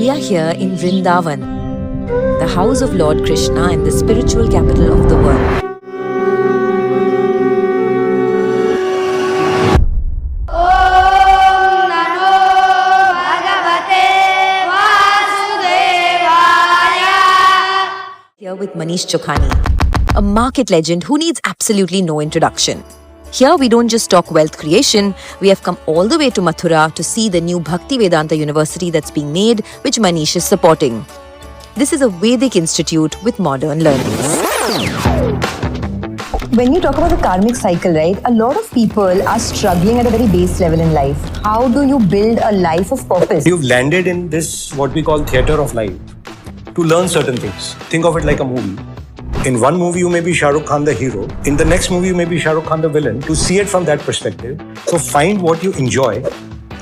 We are here in Vrindavan, the house of Lord Krishna and the spiritual capital of the world. Here with Manish Chokhani, a market legend who needs absolutely no introduction. Here we don't just talk wealth creation, we have come all the way to Mathura to see the new Bhakti Vedanta University that's being made, which Manish is supporting. This is a Vedic institute with modern learnings. When you talk about the karmic cycle, right, a lot of people are struggling at a very base level in life. How do you build a life of purpose? You've landed in this, what we call theatre of life, to learn certain things. Think of it like a movie. In one movie, you may be Shah Rukh Khan the hero. In the next movie, you may be Shah Rukh Khan the villain. To see it from that perspective. So find what you enjoy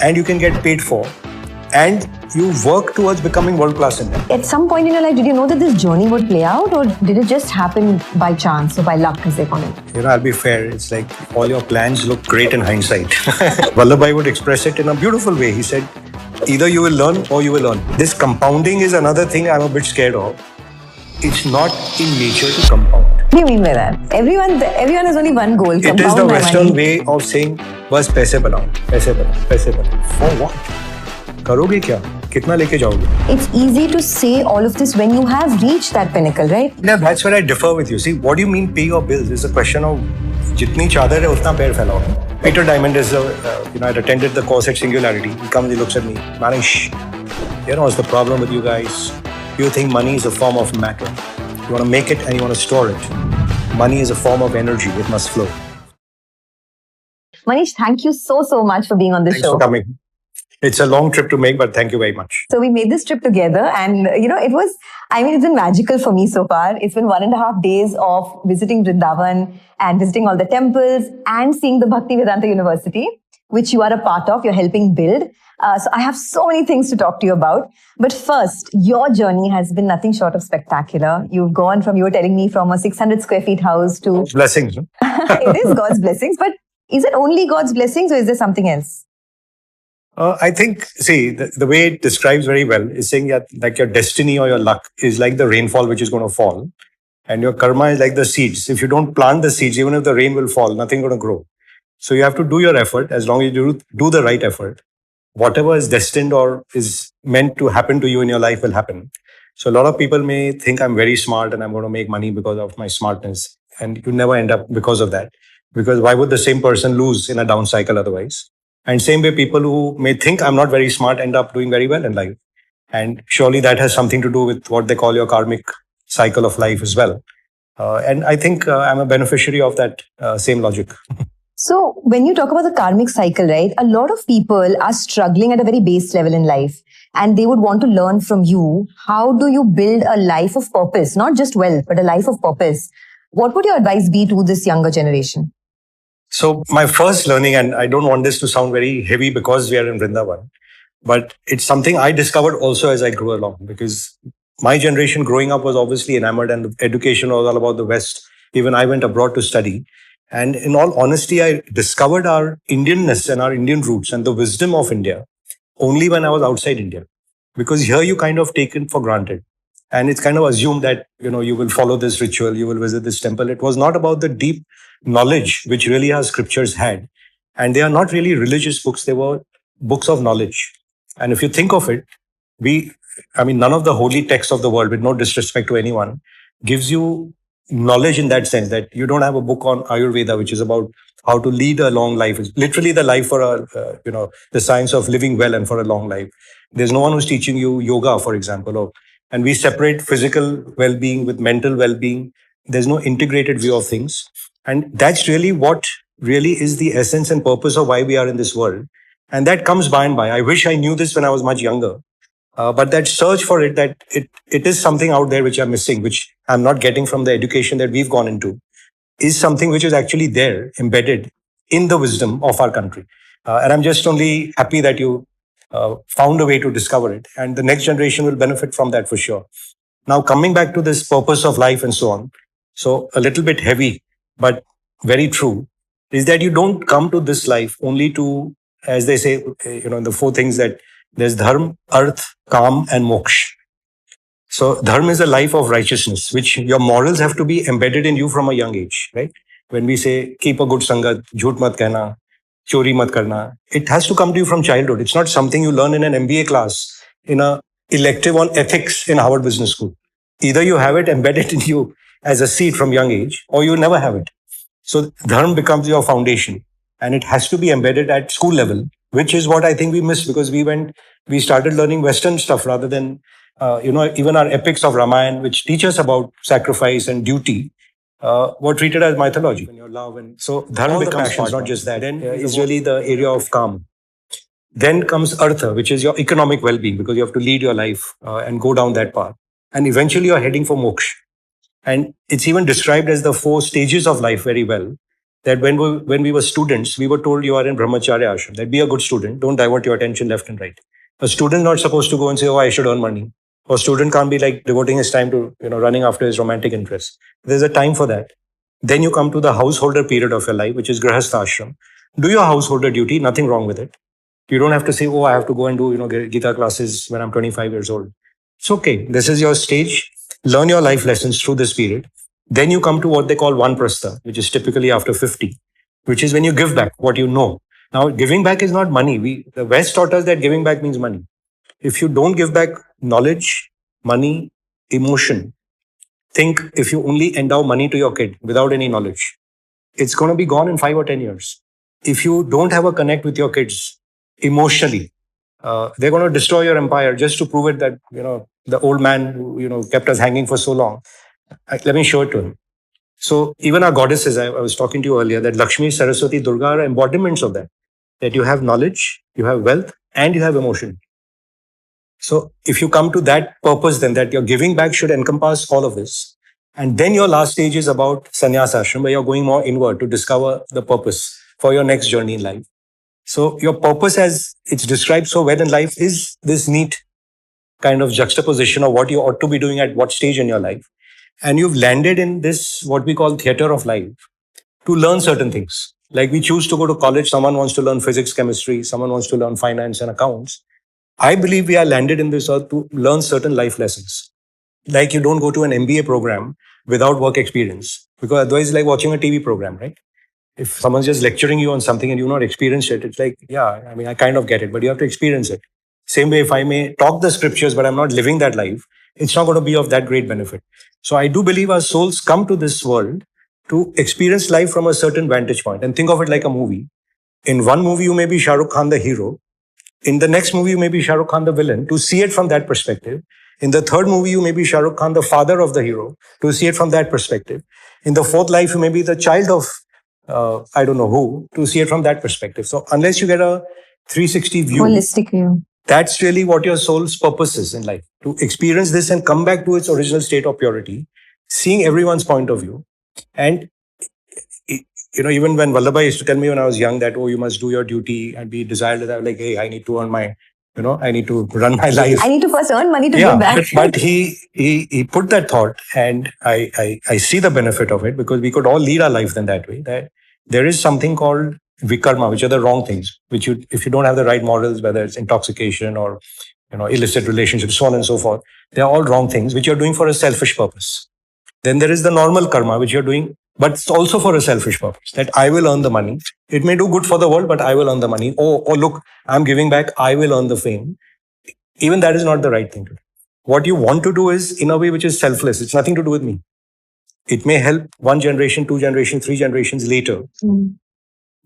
and you can get paid for. And you work towards becoming world class in that. At some point in your life, did you know that this journey would play out, or did it just happen by chance or by luck, as they call it? You know, I'll be fair. It's like all your plans look great in hindsight. Vallabhbhai would express it in a beautiful way. He said, either you will learn or you will earn. This compounding is another thing I'm a bit scared of. It's not in nature to compound. What do you mean by that? Everyone has only one goal. It is the Western way of saying, बस पैसे बनाओ, पैसे बनाओ, पैसे बनाओ. For what? करोगे क्या? कितना लेके जाओगे? It's easy to say all of this when you have reached that pinnacle, right? Yeah, that's where I differ with you. See, what do you mean pay your bills? It's a question of जितनी चादर है उतना पैर फैलाओ. Peter Diamond is, I attended the course at Singularity. He comes, he looks at me, Manish, what's the problem with you guys? You think money is a form of matter. You want to make it and you want to store it. Money is a form of energy. It must flow. Manish, thank you so much for being on this show. Thanks for coming. It's a long trip to make, but thank you very much. So we made this trip together and, it's been magical for me so far. It's been 1.5 days of visiting Vrindavan and visiting all the temples and seeing the Bhakti Vedanta University, which you are a part of, you're helping build. So I have so many things to talk to you about. But first, your journey has been nothing short of spectacular. You've gone from, you were telling me, from a 600 square feet house to... Blessings. No? It is God's blessings. But is it only God's blessings or is there something else? I think, see, the way it describes very well is saying that like your destiny or your luck is like the rainfall which is going to fall. And your karma is like the seeds. If you don't plant the seeds, even if the rain will fall, nothing going to grow. So you have to do your effort. As long as you do the right effort, whatever is destined or is meant to happen to you in your life will happen. So a lot of people may think I'm very smart and I'm going to make money because of my smartness. And you never end up because of that. Because why would the same person lose in a down cycle otherwise? And same way, people who may think I'm not very smart end up doing very well in life. And surely that has something to do with what they call your karmic cycle of life as well. And I think I'm a beneficiary of that same logic. So when you talk about the karmic cycle, right, a lot of people are struggling at a very base level in life and they would want to learn from you. How do you build a life of purpose? Not just wealth, but a life of purpose. What would your advice be to this younger generation? So my first learning, and I don't want this to sound very heavy because we are in Vrindavan, but it's something I discovered also as I grew along, because my generation growing up was obviously enamored and education was all about the West. Even I went abroad to study. And in all honesty, I discovered our Indianness and our Indian roots and the wisdom of India only when I was outside India. Because here you kind of take it for granted. And it's kind of assumed that, you will follow this ritual, you will visit this temple. It was not about the deep knowledge which really our scriptures had. And they are not really religious books. They were books of knowledge. And if you think of it, none of the holy texts of the world, with no disrespect to anyone, gives you knowledge in that sense, that you don't have a book on Ayurveda, which is about how to lead a long life. It's literally the life for the science of living well and for a long life. There's no one who's teaching you yoga, for example, and we separate physical well-being with mental well-being. There's no integrated view of things. And that's really what really is the essence and purpose of why we are in this world. And that comes by and by. I wish I knew this when I was much younger. But that search for it, that it is something out there which I'm missing, which I'm not getting from the education that we've gone into, is something which is actually there, embedded in the wisdom of our country. And I'm just only happy that you found a way to discover it. And the next generation will benefit from that for sure. Now, coming back to this purpose of life and so on. So a little bit heavy, but very true, is that you don't come to this life only to, as they say, the 4 things that There's dharma, arth, kam, and moksha. So dharma is a life of righteousness, which your morals have to be embedded in you from a young age, right? When we say keep a good sangat, jhoot mat kehna, chori mat karna, it has to come to you from childhood. It's not something you learn in an MBA class, in a elective on ethics in Harvard Business School. Either you have it embedded in you as a seed from young age, or you never have it. So dharma becomes your foundation, and it has to be embedded at school level, which is what I think we missed because we started learning Western stuff rather than, even our epics of Ramayana, which teach us about sacrifice and duty, were treated as mythology. When your love and so dharma becomes passions, not just that. Then is really the area of calm. Then comes artha, which is your economic well-being, because you have to lead your life and go down that path. And eventually you're heading for moksha. And it's even described as the 4 stages of life very well. That when we were students, we were told you are in brahmacharya ashram. That be a good student. Don't divert your attention left and right. A student not supposed to go and say, oh, I should earn money. Or a student can't be like devoting his time to, running after his romantic interests. There's a time for that. Then you come to the householder period of your life, which is grahastha ashram. Do your householder duty. Nothing wrong with it. You don't have to say, oh, I have to go and do, Gita classes when I'm 25 years old. It's okay. This is your stage. Learn your life lessons through this period. Then you come to what they call vanprastha, which is typically after 50, which is when you give back what you know. Now, giving back is not money. The West taught us that giving back means money. If you don't give back knowledge, money, emotion, think if you only endow money to your kid without any knowledge, it's going to be gone in 5 or 10 years. If you don't have a connect with your kids emotionally, they're going to destroy your empire just to prove it that, the old man who, kept us hanging for so long. Let me show it to him. So even our goddesses, I was talking to you earlier, that Lakshmi, Saraswati, Durga are embodiments of that you have knowledge, you have wealth, and you have emotion. So if you come to that purpose, then that your giving back should encompass all of this. And then your last stage is about sannyas ashram, where you're going more inward to discover the purpose for your next journey in life. So your purpose, as it's described so well in life, is this neat kind of juxtaposition of what you ought to be doing at what stage in your life. And you've landed in this, what we call theater of life, to learn certain things. Like we choose to go to college, someone wants to learn physics, chemistry, someone wants to learn finance and accounts. I believe we are landed in this earth to learn certain life lessons. Like you don't go to an MBA program without work experience, because otherwise it's like watching a TV program, right? If someone's just lecturing you on something and you've not experienced it, it's like, yeah, I mean, I kind of get it, but you have to experience it. Same way, if I may talk the scriptures, but I'm not living that life, it's not going to be of that great benefit. So I do believe our souls come to this world to experience life from a certain vantage point, and think of it like a movie. In one movie, you may be Shah Rukh Khan, the hero. In the next movie, you may be Shah Rukh Khan, the villain, to see it from that perspective. In the third movie, you may be Shah Rukh Khan, the father of the hero, to see it from that perspective. In the fourth life, you may be the child of I don't know who, to see it from that perspective. So unless you get a 360 view, Holistic view, that's really what your soul's purpose is in life, to experience this and come back to its original state of purity, seeing everyone's point of view. And even when Vallabhai used to tell me when I was young that, oh, you must do your duty and be desired, I was like, hey, I need to earn my, I need to run my life. I need to first earn money to give back. But he put that thought, and I see the benefit of it, because we could all lead our life then that way. That there is something called vikarma, which are the wrong things, which if you don't have the right morals, whether it's intoxication or illicit relationships, so on and so forth, they are all wrong things which you're doing for a selfish purpose. Then there is the normal karma, which you're doing, but it's also for a selfish purpose, that I will earn the money. It may do good for the world, but I will earn the money. Oh, look, I'm giving back, I will earn the fame. Even that is not the right thing to do. What you want to do is in a way which is selfless. It's nothing to do with me. It may help 1 generation, 2 generations, 3 generations later.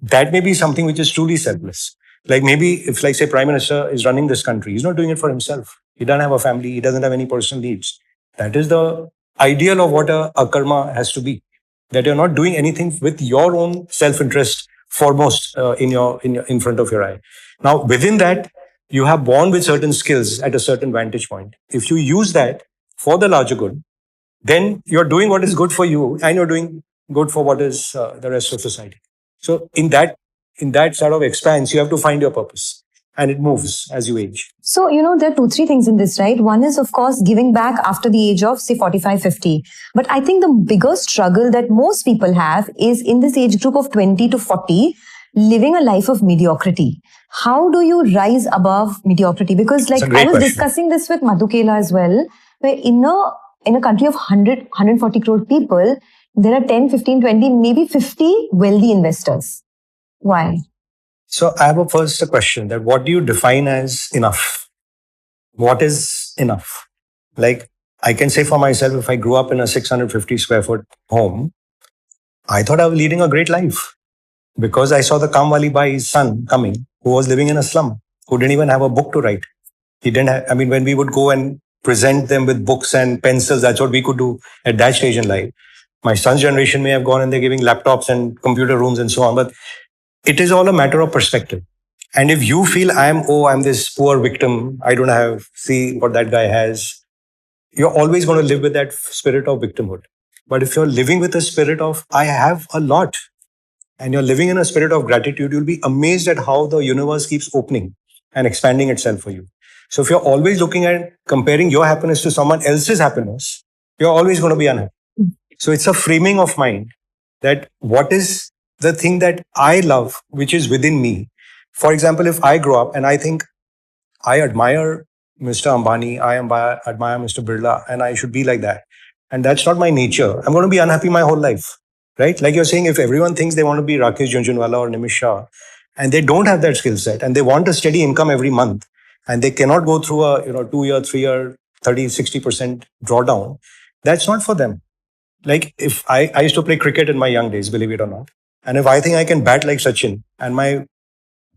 That may be something which is truly selfless. Like maybe if, like, say, Prime Minister is running this country, he's not doing it for himself. He doesn't have a family. He doesn't have any personal needs. That is the ideal of what a karma has to be. That you're not doing anything with your own self-interest foremost in front of your eye. Now, within that, you have born with certain skills at a certain vantage point. If you use that for the larger good, then you're doing what is good for you, and you're doing good for what is the rest of society. So in that sort of expanse, you have to find your purpose, and it moves as you age. So, there are 2-3 things in this, right? One is, of course, giving back after the age of, say, 45, 50. But I think the bigger struggle that most people have is in this age group of 20 to 40, living a life of mediocrity. How do you rise above mediocrity? Because It's like a great I was question. discussing this with Madhukela as well, where in a country of 140 crore people, there are 10, 15, 20, maybe 50 wealthy investors. Why? So I have a question that what do you define as enough? What is enough? Like I can say for myself, if I grew up in a 650 square foot home, I thought I was leading a great life because I saw the Kamwali Bai's son coming who was living in a slum, who didn't even have a book to write. He didn't have, I mean, when we would go and present them with books and pencils, that's what we could do at that stage in life. My son's generation may have gone and they're giving laptops and computer rooms and so on, but it is all a matter of perspective. And if you feel I'm this poor victim, I don't have, see what that guy has, you're always going to live with that spirit of victimhood. But if you're living with a spirit of, I have a lot, and you're living in a spirit of gratitude, you'll be amazed at how the universe keeps opening and expanding itself for you. So if you're always looking at comparing your happiness to someone else's happiness, you're always going to be unhappy. So it's a framing of mind that what is the thing that I love, which is within me. For example, if I grow up and I think I admire Mr. Ambani, admire Mr. Birla, and I should be like that. And that's not my nature. I'm going to be unhappy my whole life, right? Like you're saying, if everyone thinks they want to be Rakesh Jhunjhunwala or Nimish Shah, and they don't have that skill set, and they want a steady income every month, and they cannot go through a 2 year, 3 year, 30, 60% drawdown, that's not for them. Like if I used to play cricket in my young days, believe it or not, and if I think I can bat like Sachin, and my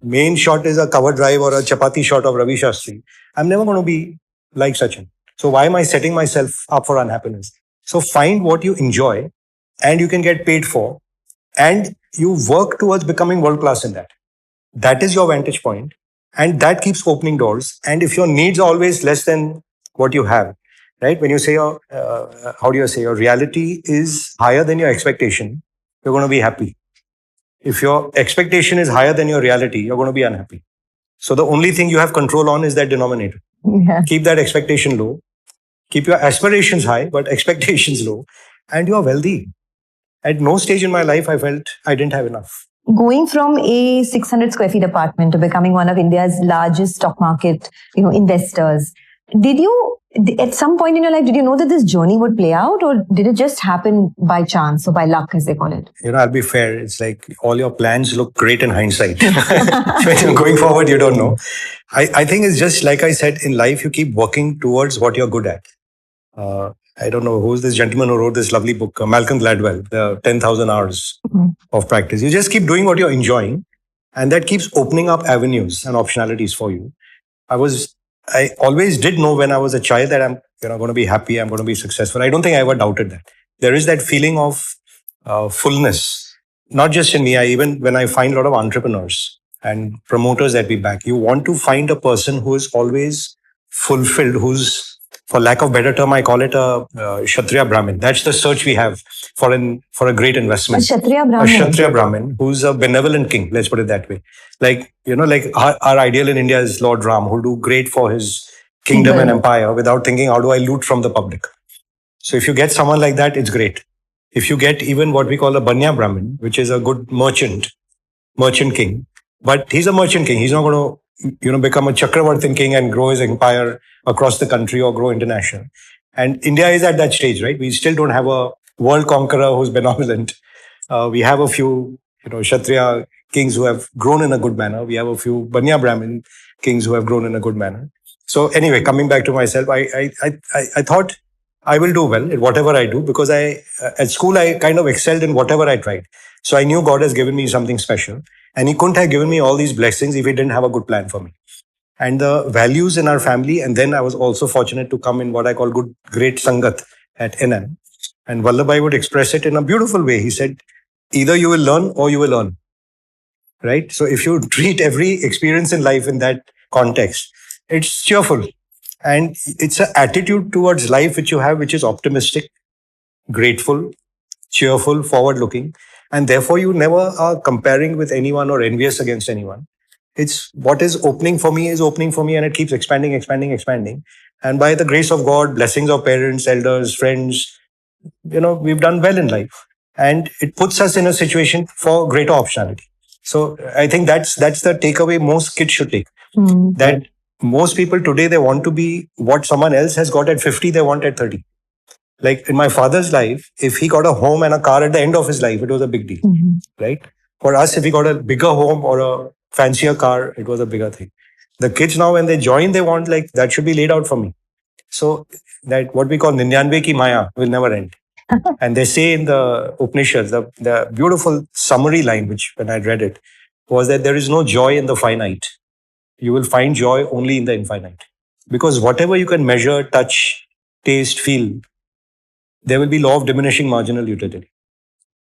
main shot is a cover drive or a chapati shot of Ravi Shastri, I'm never going to be like Sachin. So why am I setting myself up for unhappiness? So find what you enjoy and you can get paid for, and you work towards becoming world class in that. That is your vantage point, and that keeps opening doors. And if your needs are always less than what you have, right? When you say how do you say your reality is higher than your expectation, you're going to be happy. If your expectation is higher than your reality, you're going to be unhappy. So the only thing you have control on is that denominator. Yeah. Keep that expectation low. Keep your aspirations high, but expectations low, and you're wealthy. At no stage in my life I felt I didn't have enough. Going from a 600 square feet apartment to becoming one of India's largest stock market, investors, did you, at some point in your life, did you know that this journey would play out, or did it just happen by chance or by luck, as they call it? I'll be fair. It's like all your plans look great in hindsight. When you're going forward, you don't know. I think it's just like I said, in life, you keep working towards what you're good at. I don't know who's this gentleman who wrote this lovely book, Malcolm Gladwell, the 10,000 hours of practice. You just keep doing what you're enjoying, and that keeps opening up avenues and optionalities for you. I always did know when I was a child that I'm going to be happy, I'm going to be successful. I don't think I ever doubted that. There is that feeling of fullness, not just in me. Even when I find a lot of entrepreneurs and promoters that we back, you want to find a person who is always fulfilled, who's, for lack of better term, I call it a Kshatriya Brahmin. That's the search we have for a great investment. A Kshatriya A Brahmin. Kshatriya Brahmin who's a benevolent king. Let's put it that way. Like our ideal in India is Lord Ram, who'll do great for his kingdom and empire without thinking, how do I loot from the public? So if you get someone like that, it's great. If you get even what we call a Banya Brahmin, which is a good merchant king, but he's a merchant king. He's not going to, become a Chakravartin king and grow his empire across the country or grow international. And India is at that stage, right? We still don't have a world conqueror who's benevolent. We have a few, Kshatriya kings who have grown in a good manner. We have a few Banya Brahmin kings who have grown in a good manner. So anyway, coming back to myself, I thought I will do well in whatever I do, because at school I kind of excelled in whatever I tried. So I knew God has given me something special, and He couldn't have given me all these blessings if He didn't have a good plan for me. And the values in our family, and then I was also fortunate to come in what I call great Sangat at NM. And Vallabhai would express it in a beautiful way. He said, either you will learn or you will earn. Right? So if you treat every experience in life in that context, it's cheerful. And it's an attitude towards life which you have, which is optimistic, grateful, cheerful, forward-looking. And therefore, you never are comparing with anyone or envious against anyone. It's what is opening for me, and it keeps expanding, expanding, expanding. And by the grace of God, blessings of parents, elders, friends, we've done well in life. And it puts us in a situation for greater optionality. So I think that's the takeaway most kids should take. That most people today, they want to be what someone else has got at 50, they want at 30. Like in my father's life, if he got a home and a car at the end of his life, it was a big deal, right? For us, if he got a bigger home or a fancier car, it was a bigger thing. The kids now, when they join, they want like that should be laid out for me. So that what we call Ninyanve ki Maya will never end. And they say in the Upanishads, the beautiful summary line, which when I read it, was that there is no joy in the finite. You will find joy only in the infinite. Because whatever you can measure, touch, taste, feel, there will be law of diminishing marginal utility.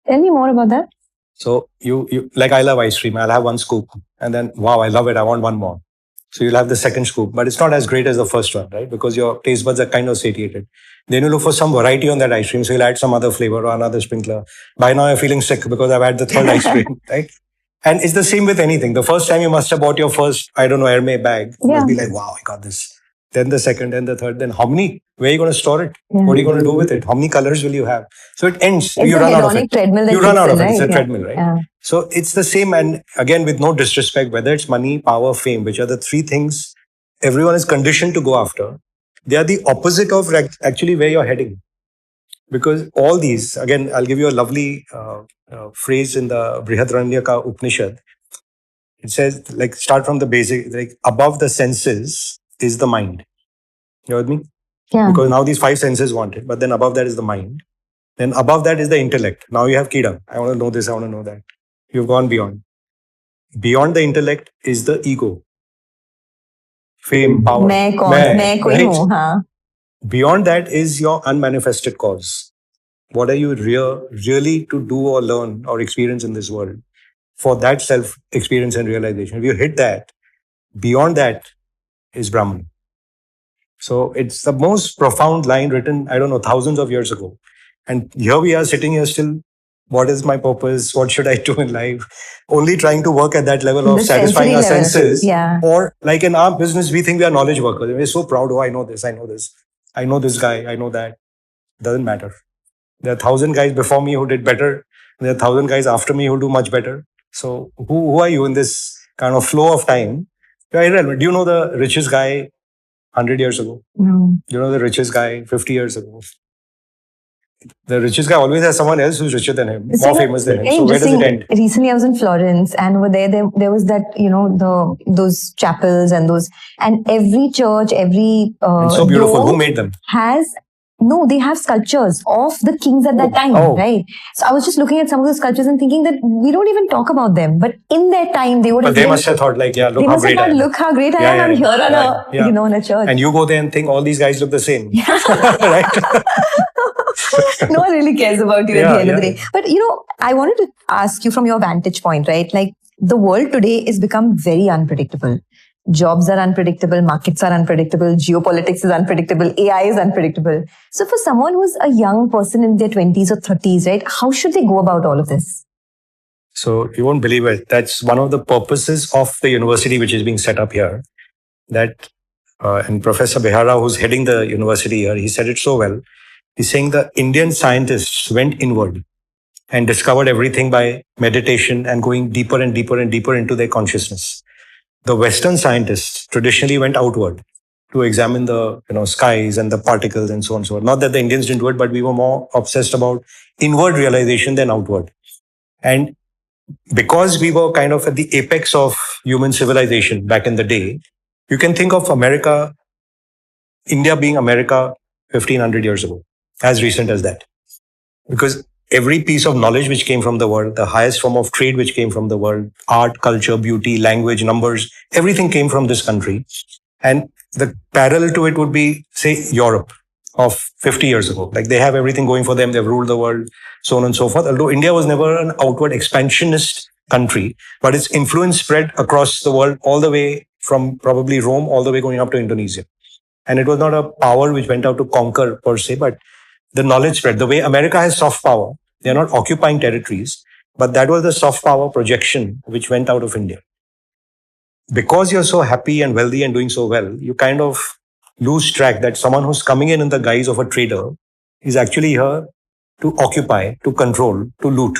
Tell me more about that. So you like, I love ice cream. I'll have one scoop and then, wow, I love it. I want one more. So you'll have the second scoop, but it's not as great as the first one, right? Because your taste buds are kind of satiated. Then you look for some variety on that ice cream. So you'll add some other flavor or another sprinkler. By now you're feeling sick because I've had the third ice cream, right? And it's the same with anything. The first time you must have bought your first, I don't know, Hermès bag. You must be like, wow, I got this. Then the second, then the third. Then how many? Where are you going to store it? What are you going to do with it? How many colors will you have? So it ends. It's you run out of it. Treadmill You run out of it. It's a right? treadmill, right? Yeah. So it's the same. And again, with no disrespect, whether it's money, power, fame, which are the three things everyone is conditioned to go after, they are the opposite of actually where you're heading. Because all these, again, I'll give you a lovely phrase in the Brihadaranyaka Upanishad. It says, like, start from the basic, like, above the senses is the mind. You know what I mean? Yeah. Because now these five senses want it, but then above that is the mind. Then above that is the intellect. Now you have Kida. I want to know this, I want to know that. You've gone beyond. Beyond the intellect is the ego. Fame, power. Right? Beyond that is your unmanifested cause. What are you really to do or learn or experience in this world for that self experience and realization? If you hit that, beyond that is Brahman. So it's the most profound line written, I don't know, thousands of years ago. And here we are sitting here still. What is my purpose? What should I do in life? Only trying to work at that level of satisfying our senses. Yeah. Or like in our business, we think we are knowledge workers. We're so proud. Oh, I know this. I know this. I know this guy. I know that. Doesn't matter. There are 1,000 guys before me who did better. There are 1,000 guys after me who do much better. So who are you in this kind of flow of time? You're irrelevant. Do you know the richest guy 100 years ago? No. Do you know the richest guy 50 years ago? The richest guy always has someone else who's richer than him, more famous than him. So where does it end? Recently, I was in Florence, and over there was that, those chapels and every church, every and so beautiful. Who made them? They have sculptures of the kings at that time, right? So I was just looking at some of the sculptures and thinking that we don't even talk about them, but in their time they would have. But they must have thought like, look how great I am. Look how great I am. I'm here on a church. And you go there and think all these guys look the same, right? No one really cares about you at the end of the day. But, I wanted to ask you from your vantage point, right? Like, the world today has become very unpredictable. Jobs are unpredictable, markets are unpredictable, geopolitics is unpredictable, AI is unpredictable. So for someone who's a young person in their 20s or 30s, right, how should they go about all of this? So you won't believe it. That's one of the purposes of the university which is being set up here. That and Professor Behara, who's heading the university here, he said it so well. He's saying the Indian scientists went inward and discovered everything by meditation and going deeper and deeper and deeper into their consciousness. The Western scientists traditionally went outward to examine the skies and the particles and so on and so on. Not that the Indians didn't do it, but we were more obsessed about inward realization than outward. And because we were kind of at the apex of human civilization back in the day, you can think of America, India being America 1,500 years ago, as recent as that. Because every piece of knowledge which came from the world, the highest form of trade which came from the world, art, culture, beauty, language, numbers, everything came from this country. And the parallel to it would be, say, Europe of 50 years ago. Like they have everything going for them. They've ruled the world, so on and so forth. Although India was never an outward expansionist country, but its influence spread across the world all the way from probably Rome all the way going up to Indonesia. And it was not a power which went out to conquer per se, but the knowledge spread. The way America has soft power, they're not occupying territories, but that was the soft power projection which went out of India. Because you're so happy and wealthy and doing so well, you kind of lose track that someone who's coming in the guise of a trader is actually here to occupy, to control, to loot.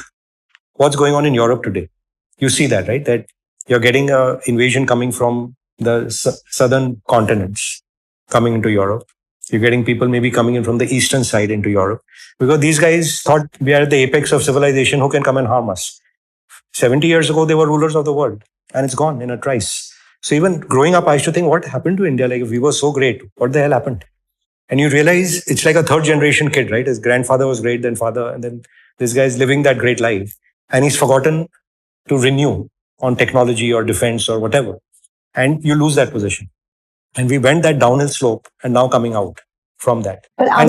What's going on in Europe today? You see that, right? That you're getting a invasion coming from the southern continents coming into Europe. You're getting people maybe coming in from the eastern side into Europe because these guys thought we are at the apex of civilization. Who can come and harm us? 70 years ago, they were rulers of the world, and it's gone in a trice. So even growing up, I used to think, what happened to India? Like, if we were so great, what the hell happened? And you realize it's like a third generation kid, right? His grandfather was great, then father, and then this guy's living that great life. And he's forgotten to renew on technology or defense or whatever. And you lose that position. And we went that downhill slope and now coming out from that. But are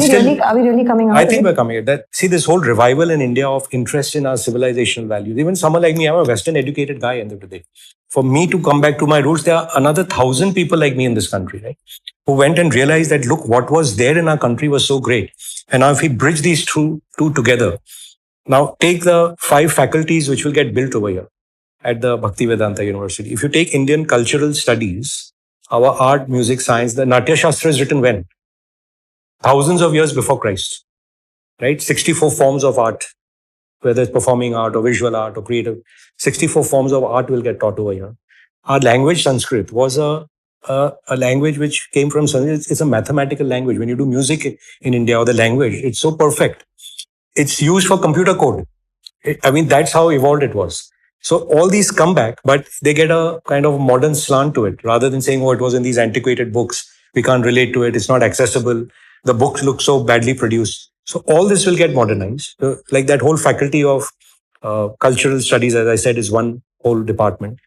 we really coming out? I think we're coming out. See, this whole revival in India of interest in our civilizational values. Even someone like me, I'm a Western educated guy end of the day. For me to come back to my roots, there are another 1,000 people like me in this country, right? Who went and realized that, look, what was there in our country was so great. And now if we bridge these two together, now take the 5 faculties which will get built over here at the Bhaktivedanta University. If you take Indian cultural studies, our art, music, science, the Natya Shastra is written when? Thousands of years before Christ, right? 64 forms of art, whether it's performing art or visual art or creative, 64 forms of art will get taught over here. Our language, Sanskrit, was a language which came from Sanskrit. It's a mathematical language. When you do music in India or the language, it's so perfect. It's used for computer code. I mean, that's how evolved it was. So all these come back, but they get a kind of modern slant to it rather than saying, oh, it was in these antiquated books. We can't relate to it. It's not accessible. The books look so badly produced. So all this will get modernized. So like that whole faculty of cultural studies, as I said, is one whole department.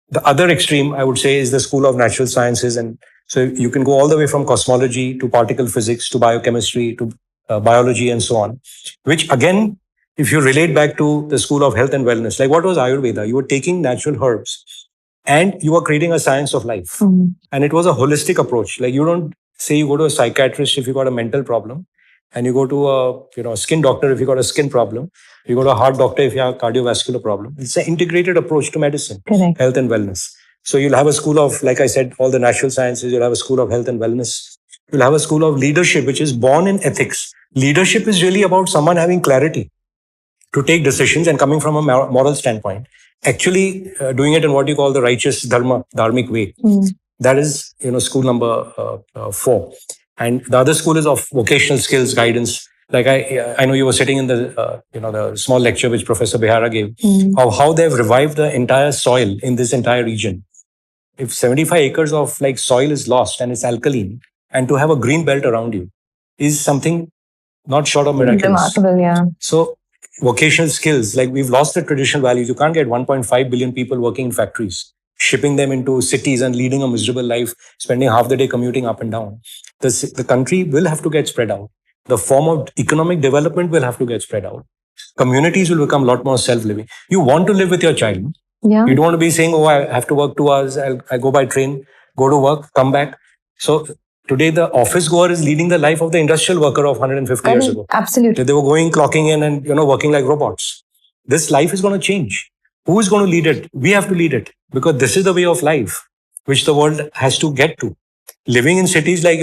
The other extreme, I would say, is the School of Natural Sciences. And so you can go all the way from cosmology to particle physics to biochemistry to biology and so on, which again, if you relate back to the School of Health and Wellness, like what was Ayurveda? You were taking natural herbs and you were creating a science of life. And it was a holistic approach. Like you don't say you go to a psychiatrist if you got a mental problem, and you go to a skin doctor if you got a skin problem. You go to a heart doctor if you have a cardiovascular problem. It's an integrated approach to medicine, Correct. Health and wellness. So you'll have a school of, like I said, all the natural sciences. You'll have a school of health and wellness. You'll have a school of leadership, which is born in ethics. Leadership is really about someone having clarity to take decisions and coming from a moral standpoint, actually doing it in what you call the righteous dharmic way. That is, school number 4. And the other school is of vocational skills guidance. Like I know you were sitting in the the small lecture which Professor Behara gave of how they've revived the entire soil in this entire region. If 75 acres of like soil is lost and it's alkaline, and to have a green belt around you is something not short of miraculous. Remarkable, yeah. So vocational skills, like we've lost the traditional values. You can't get 1.5 billion people working in factories, shipping them into cities and leading a miserable life, spending half the day commuting up and down. The country will have to get spread out. The form of economic development will have to get spread out. Communities will become a lot more self-living. You want to live with your child. Yeah. You don't want to be saying, oh, I have to work 2 hours. I go by train, go to work, come back. So today, the office goer is leading the life of the industrial worker of 150 years ago. Absolutely. They were going, clocking in and, working like robots. This life is going to change. Who is going to lead it? We have to lead it because this is the way of life which the world has to get to. Living in cities like,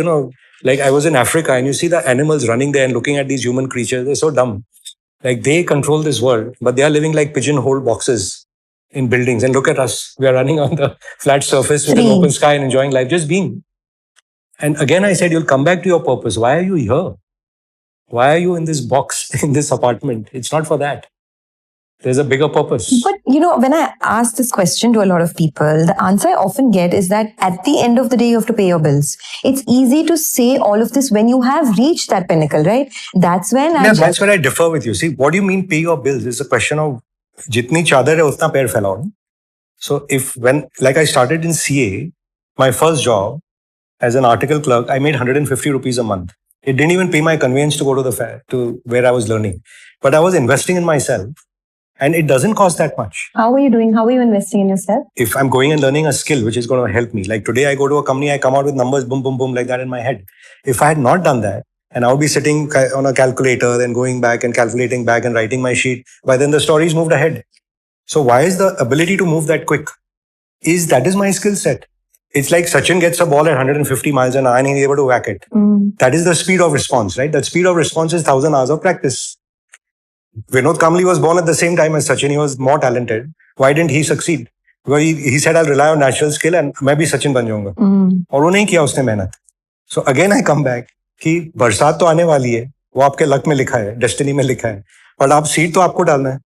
like I was in Africa and you see the animals running there and looking at these human creatures. They're so dumb. Like they control this world, but they are living like pigeonhole boxes in buildings. And look at us. We are running on the flat surface with an open sky and enjoying life, just being. And again, I said, you'll come back to your purpose. Why are you here? Why are you in this box, in this apartment? It's not for that. There's a bigger purpose. But, when I ask this question to a lot of people, the answer I often get is that at the end of the day, you have to pay your bills. It's easy to say all of this when you have reached that pinnacle, right? That's when that's where I differ with you. See, what do you mean pay your bills? It's a question of jitni chadar hai, utna pair phailao. So like I started in CA, my first job as an article clerk, I made 150 rupees a month. It didn't even pay my conveyance to go to the fair, to where I was learning. But I was investing in myself. And it doesn't cost that much. How are you doing? How are you investing in yourself? If I'm going and learning a skill which is going to help me, like today I go to a company, I come out with numbers, boom, boom, boom, like that in my head. If I had not done that, and I would be sitting on a calculator, then going back and calculating back and writing my sheet, by then the story's moved ahead. So why is the ability to move that quick? That is my skill set. It's like Sachin gets a ball at 150 miles an hour and he's able to whack it. That is the speed of response, right? That speed of response is 1,000 hours of practice. Vinod Kamli was born at the same time as Sachin. He was more talented. Why didn't he succeed? Because he said, I'll rely on natural skill and मैं भी सचिन बन जाऊंगा. और वो नहीं किया उसने मेहनत. So again I come back कि बरसात तो आने वाली है. वो आपके लक में लिखा है, डेस्टिनी में लिखा है. और आप सीड तो आपको डालना है.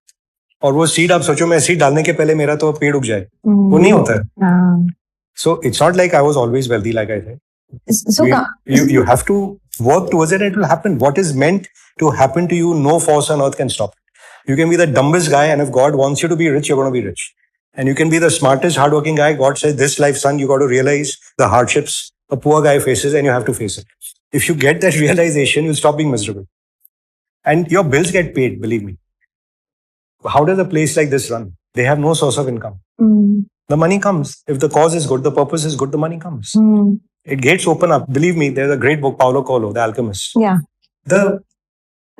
और वो सीड आप सोचो मैं सीड डालने के पहले मेरा तो पेड़ उग जाए. वो नहीं होता है. So it's not like I was always wealthy, like I said. So you have to work towards it and it will happen. What is meant to happen to you, no force on earth can stop it. You can be the dumbest guy, and if God wants you to be rich, you're going to be rich. And you can be the smartest, hardworking guy. God says, this life, son, you got to realize the hardships a poor guy faces and you have to face it. If you get that realization, you'll stop being miserable. And your bills get paid, believe me. How does a place like this run? They have no source of income. The money comes. If the cause is good, the purpose is good, the money comes. It gates open up. Believe me, there's a great book, Paulo Coelho, The Alchemist. Yeah. The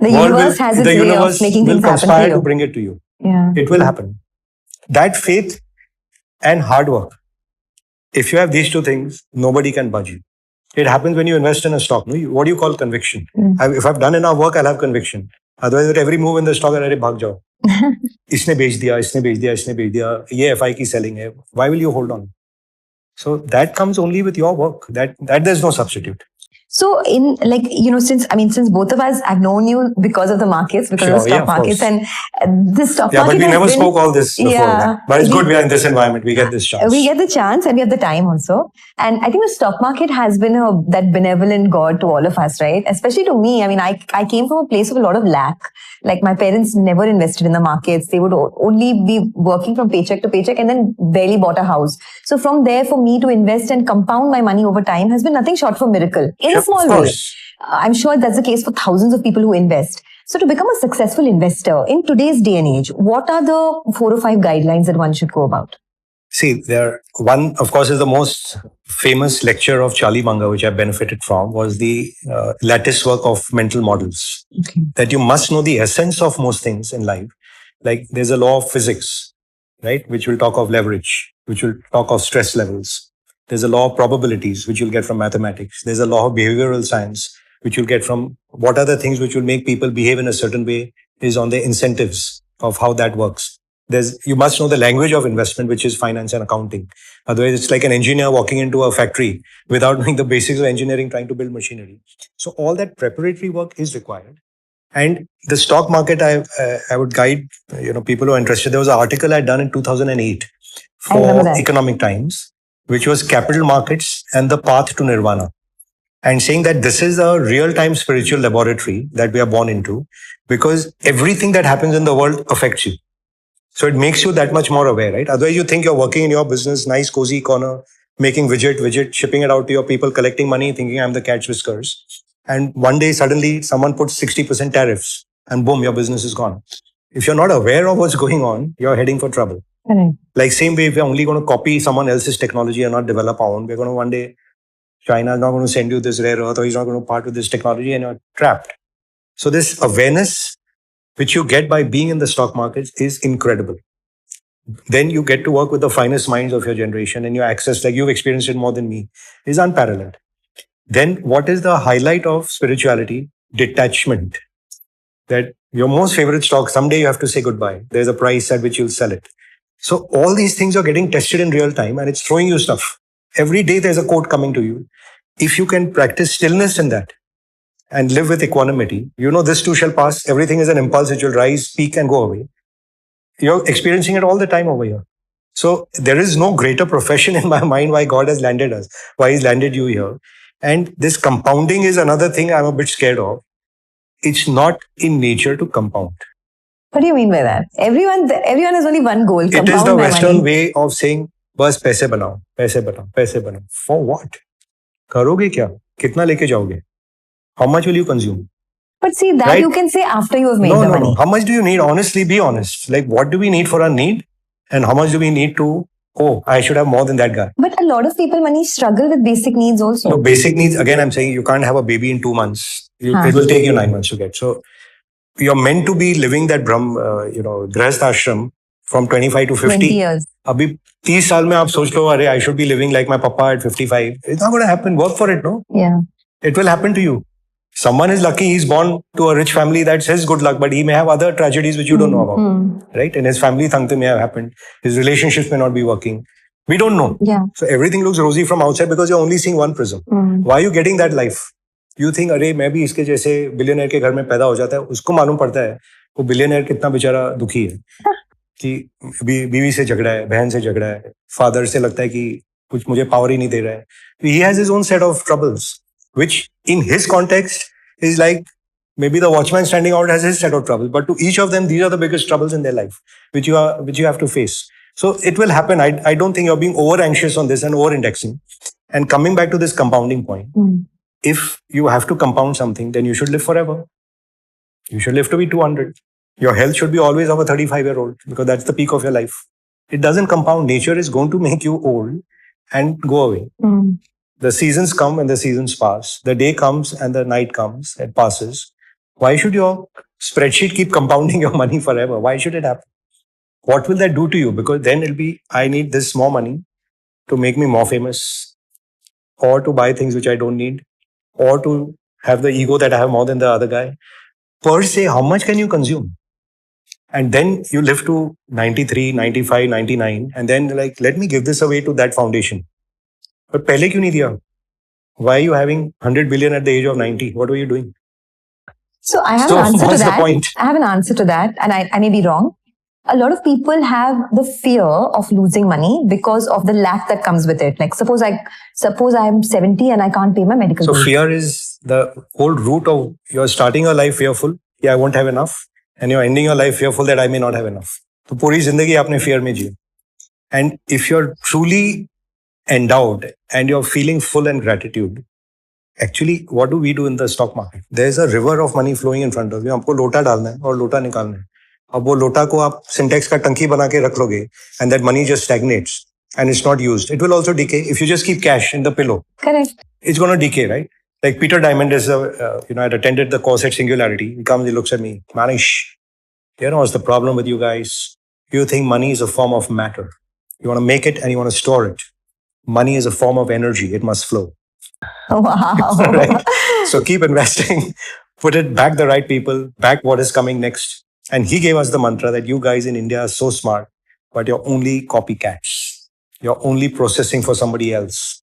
universe has its way of making things happen conspire to bring it to you. Yeah. It will happen. That faith and hard work. If you have these two things, nobody can budge you. It happens when you invest in a stock. What do you call conviction? If I've done enough work, I'll have conviction. Otherwise, at every move in the stock, I'll bhag jao. इसने बेच दिया, इसने बेच दिया, इसने बेच दिया. ये FI की selling है. Why will you hold on? So that comes only with your work. That there's no substitute. So in since both of us, I've known you because of the markets, because of the stock markets, and this stock market. Yeah, but we never spoke all this before. Yeah, but it's good we are in this environment. We get this chance. We get the chance and we have the time also. And I think the stock market has been that benevolent God to all of us, right? Especially to me. I mean, I came from a place of a lot of lack. Like my parents never invested in the markets. They would only be working from paycheck to paycheck and then barely bought a house. So from there, for me to invest and compound my money over time has been nothing short of a miracle. In a small way. I'm sure that's the case for thousands of people who invest. So to become a successful investor in today's day and age, what are the 4 or 5 guidelines that one should go about? See, one, of course, is the most famous lecture of Charlie Munger, which I benefited from, was the lattice work of mental models. Okay. That you must know the essence of most things in life. Like there's a law of physics, right? Which will talk of leverage, which will talk of stress levels. There's a law of probabilities, which you'll get from mathematics. There's a law of behavioral science, which you'll get from what are the things which will make people behave in a certain way is on the incentives of how that works. You must know the language of investment, which is finance and accounting. Otherwise, it's like an engineer walking into a factory without knowing the basics of engineering, trying to build machinery. So all that preparatory work is required. And the stock market, I would guide people who are interested. There was an article I'd done in 2008 for Economic Times, which was Capital Markets and the Path to Nirvana. And saying that this is a real-time spiritual laboratory that we are born into, because everything that happens in the world affects you. So it makes you that much more aware, right? Otherwise, you think you're working in your business, nice, cozy corner, making widget, shipping it out to your people, collecting money, thinking I'm the cat's whiskers. And one day, suddenly, someone puts 60% tariffs and boom, your business is gone. If you're not aware of what's going on, you're heading for trouble. Like same way, if we're only going to copy someone else's technology and not develop our own, we're going to one day, China is not going to send you this rare earth or he's not going to part with this technology and you're trapped. So this awareness which you get by being in the stock markets is incredible. Then you get to work with the finest minds of your generation and your access, like you've experienced it more than me, is unparalleled. Then what is the highlight of spirituality? Detachment. That your most favorite stock, someday you have to say goodbye. There's a price at which you'll sell it. So all these things are getting tested in real time and it's throwing you stuff. Every day there's a quote coming to you. If you can practice stillness in that and live with equanimity, this too shall pass. Everything is an impulse which will rise, peak and go away. You're experiencing it all the time over here. So there is no greater profession in my mind why God has landed us, why He's landed you here. And this compounding is another thing I'm a bit scared of. It's not in nature to compound. What do you mean by that? Everyone has only one goal. It is the Western way of saying, बस पैसे बनाओ, पैसे बनाओ, पैसे बनाओ. For what? करोगे क्या? कितना लेके जाओगे? How much will you consume? But see, that right? You can say after you have made the money. No. How much do you need? Honestly, be honest. Like, what do we need for our need? And how much do we need to, I should have more than that guy. But a lot of people, Manish, struggle with basic needs also. No, basic needs, again, I'm saying you can't have a baby in 2 months. It will take you 9 months to get. So, you're meant to be living that Grahast ashram from 25 to 50. 20 years. Abhi 30 saal mein aap soch lo, I should be living like my papa at 55. It's not going to happen. Work for it, no? Yeah. It will happen to you. Someone is lucky he's born to a rich family, that's his good luck, but he may have other tragedies which you don't know about, right? In his family, something may have happened. His relationships may not be working. We don't know. Yeah. So everything looks rosy from outside because you're only seeing one prism. Why are you getting that life? You think, अरे मैं भी इसके जैसे billionaire के घर में पैदा हो जाता है, उसको मालूम पड़ता है वो बिलियनर कितना बेचारा दुखी है कि बीवी से झगड़ा है, बहन से झगड़ा है, फादर से लगता है कि कुछ मुझे पावर ही नहीं दे रहा है. He has his own set of troubles, which in his context is like maybe the watchman standing out has his set of troubles, but to each of them, these are the biggest troubles in their life, which you have to face. So it will happen. I don't think you're being over anxious on this and over indexing. And coming back to this compounding point, if you have to compound something, then you should live forever. You should live to be 200. Your health should be always of a 35-year-old because that's the peak of your life. It doesn't compound. Nature is going to make you old and go away. The seasons come and the seasons pass. The day comes and the night comes and passes. Why should your spreadsheet keep compounding your money forever? Why should it happen? What will that do to you? Because then it'll be, I need this more money to make me more famous, or to buy things which I don't need, or to have the ego that I have more than the other guy. Per se, how much can you consume? And then you live to 93, 95, 99, and then like, let me give this away to that foundation. But pehle kyun nahi diya? Why are you having 100 billion at the age of 90? What were you doing? So I have So an answer to what's the that. point? I have an answer to that, and I may be wrong. A lot of people have the fear of losing money because of the lack that comes with it. Like suppose I'm 70 and I can't pay my medical So bills. fear is the whole root of you're starting your life fearful. Yeah, I won't have enough. And you're ending your life fearful that I may not have enough. So पूरी जिंदगी आपने fear में जी. And if you're truly endowed and you're feeling full in gratitude, actually, what do we do in the stock market? There's a river of money flowing in front of you. आपको लोटा डालना है और लोटा निकालना है. अब वो लोटा को आप सिंटेक्स का टंकी बना के रख लोगे, and that money just stagnates and it's not used. It will also decay if you just keep cash in the pillow. Correct. It's going to decay, right? Like Peter Diamond is, I'd attended the course at Singularity. He comes, he looks at me, Manish, what's the problem with you guys? You think money is a form of matter. You want to make it and you want to store it. Money is a form of energy. It must flow. Wow. Right? So keep investing, put it back the right people, back what is coming next. And he gave us the mantra that you guys in India are so smart, but you're only copycats. You're only processing for somebody else.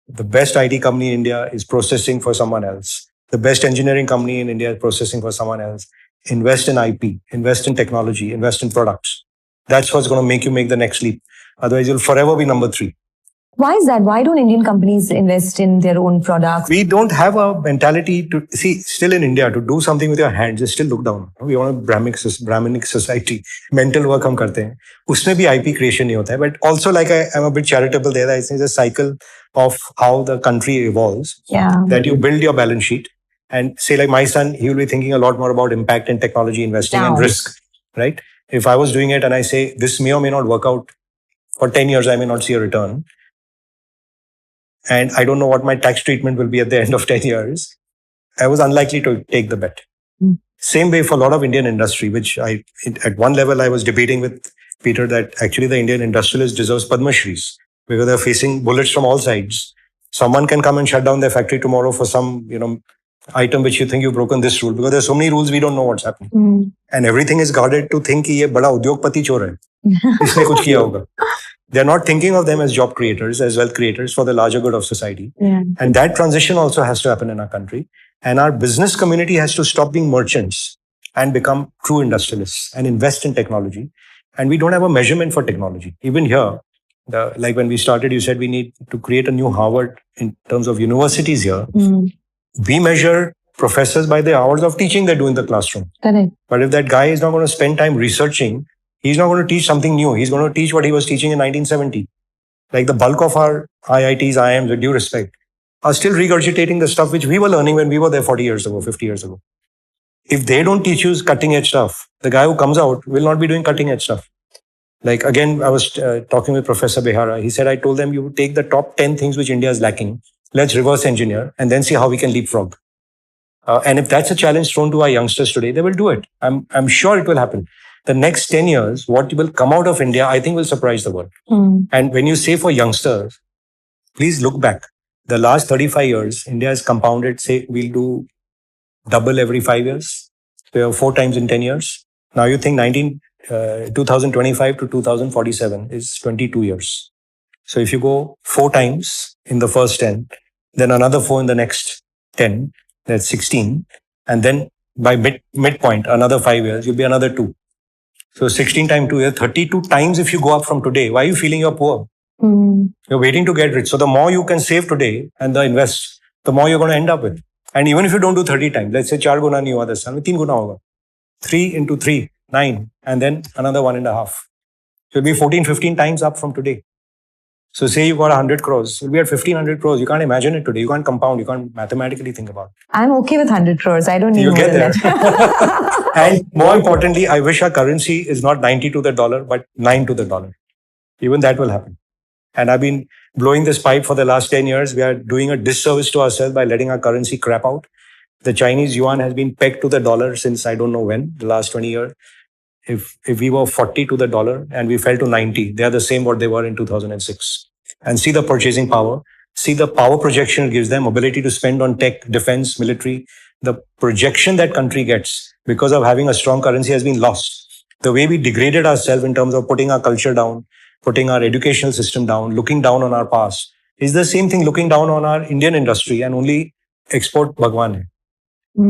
The best IT company in India is processing for someone else. The best engineering company in India is processing for someone else. Invest in IP, invest in technology, invest in products. That's what's going to make you make the next leap. Otherwise, you'll forever be number 3. Why is that? Why don't Indian companies invest in their own products? We don't have a mentality to see, still in India, to do something with your hands is still looked down. We want a Brahminic society. Mental work हम करते हैं. उसमें भी IP creation नहीं होता है. But also, like I'm a bit charitable there. I think it's a cycle of how the country evolves. Yeah. That you build your balance sheet and say, like my son, he will be thinking a lot more about impact and technology investing and risk, right? If I was doing it and I say this may or may not work out for 10 years, I may not see a return. And I don't know what my tax treatment will be at the end of 10 years, I was unlikely to take the bet. Same way for a lot of Indian industry, which at one level I was debating with Peter that actually the Indian industrialist deserves Padma Shris because they're facing bullets from all sides. Someone can come and shut down their factory tomorrow for some, item which you think you've broken this rule, because there's so many rules we don't know what's happening. And everything is guarded to think कि ये बड़ा उद्योगपति चोर है, इसने कुछ किया होगा. They're not thinking of them as job creators, as wealth creators for the larger good of society. Yeah. And that transition also has to happen in our country. And our business community has to stop being merchants and become true industrialists and invest in technology. And we don't have a measurement for technology. Even here, like when we started, you said we need to create a new Harvard in terms of universities here. We measure professors by the hours of teaching they do in the classroom. Correct. But if that guy is not going to spend time researching, he's not going to teach something new. He's going to teach what he was teaching in 1970. Like the bulk of our IITs, IIMs, with due respect, are still regurgitating the stuff which we were learning when we were there 40 years ago, 50 years ago. If they don't teach you cutting edge stuff, the guy who comes out will not be doing cutting edge stuff. Like again, I was talking with Professor Behara. He said, I told them you take the top 10 things which India is lacking. Let's reverse engineer and then see how we can leapfrog. And if that's a challenge thrown to our youngsters today, they will do it. I'm sure it will happen. The next 10 years, what will come out of India, I think will surprise the world. And when you say for youngsters, please look back. The last 35 years, India has compounded, say, we'll do double every 5 years. So you have 4 times in 10 years. Now you think 2025 to 2047 is 22 years. So if you go 4 times in the first 10, then another 4 in the next 10, that's 16. And then by midpoint, another 5 years, you'll be another 2. So 16 times 2 years, 32 times if you go up from today. Why are you feeling you're poor? You're waiting to get rich. So the more you can save today and the invest, the more you're going to end up with. And even if you don't do 30 times, let's say 4 guna nahi hua 10 saal mein, 3 guna hoga. 3 into 3, 9. And then another 1.5. So it'll be 14, 15 times up from today. So say you got 100 crores, you'll be at 1500 crores. You can't imagine it today. You can't compound. You can't mathematically think about it. I'm okay with 100 crores. I don't need You'll more get than there. that. And more importantly, I wish our currency is not 90 to the dollar, but 9 to the dollar. Even that will happen. And I've been blowing this pipe for the last 10 years. We are doing a disservice to ourselves by letting our currency crap out. The Chinese yuan has been pegged to the dollar since I don't know when, the last 20 years. If we were 40 to the dollar and we fell to 90, they are the same what they were in 2006. And see the purchasing power, see the power projection it gives them, ability to spend on tech, defense, military. The projection that country gets because of having a strong currency has been lost. The way we degraded ourselves in terms of putting our culture down, putting our educational system down, looking down on our past, is the same thing looking down on our Indian industry and only export Bhagwan hai.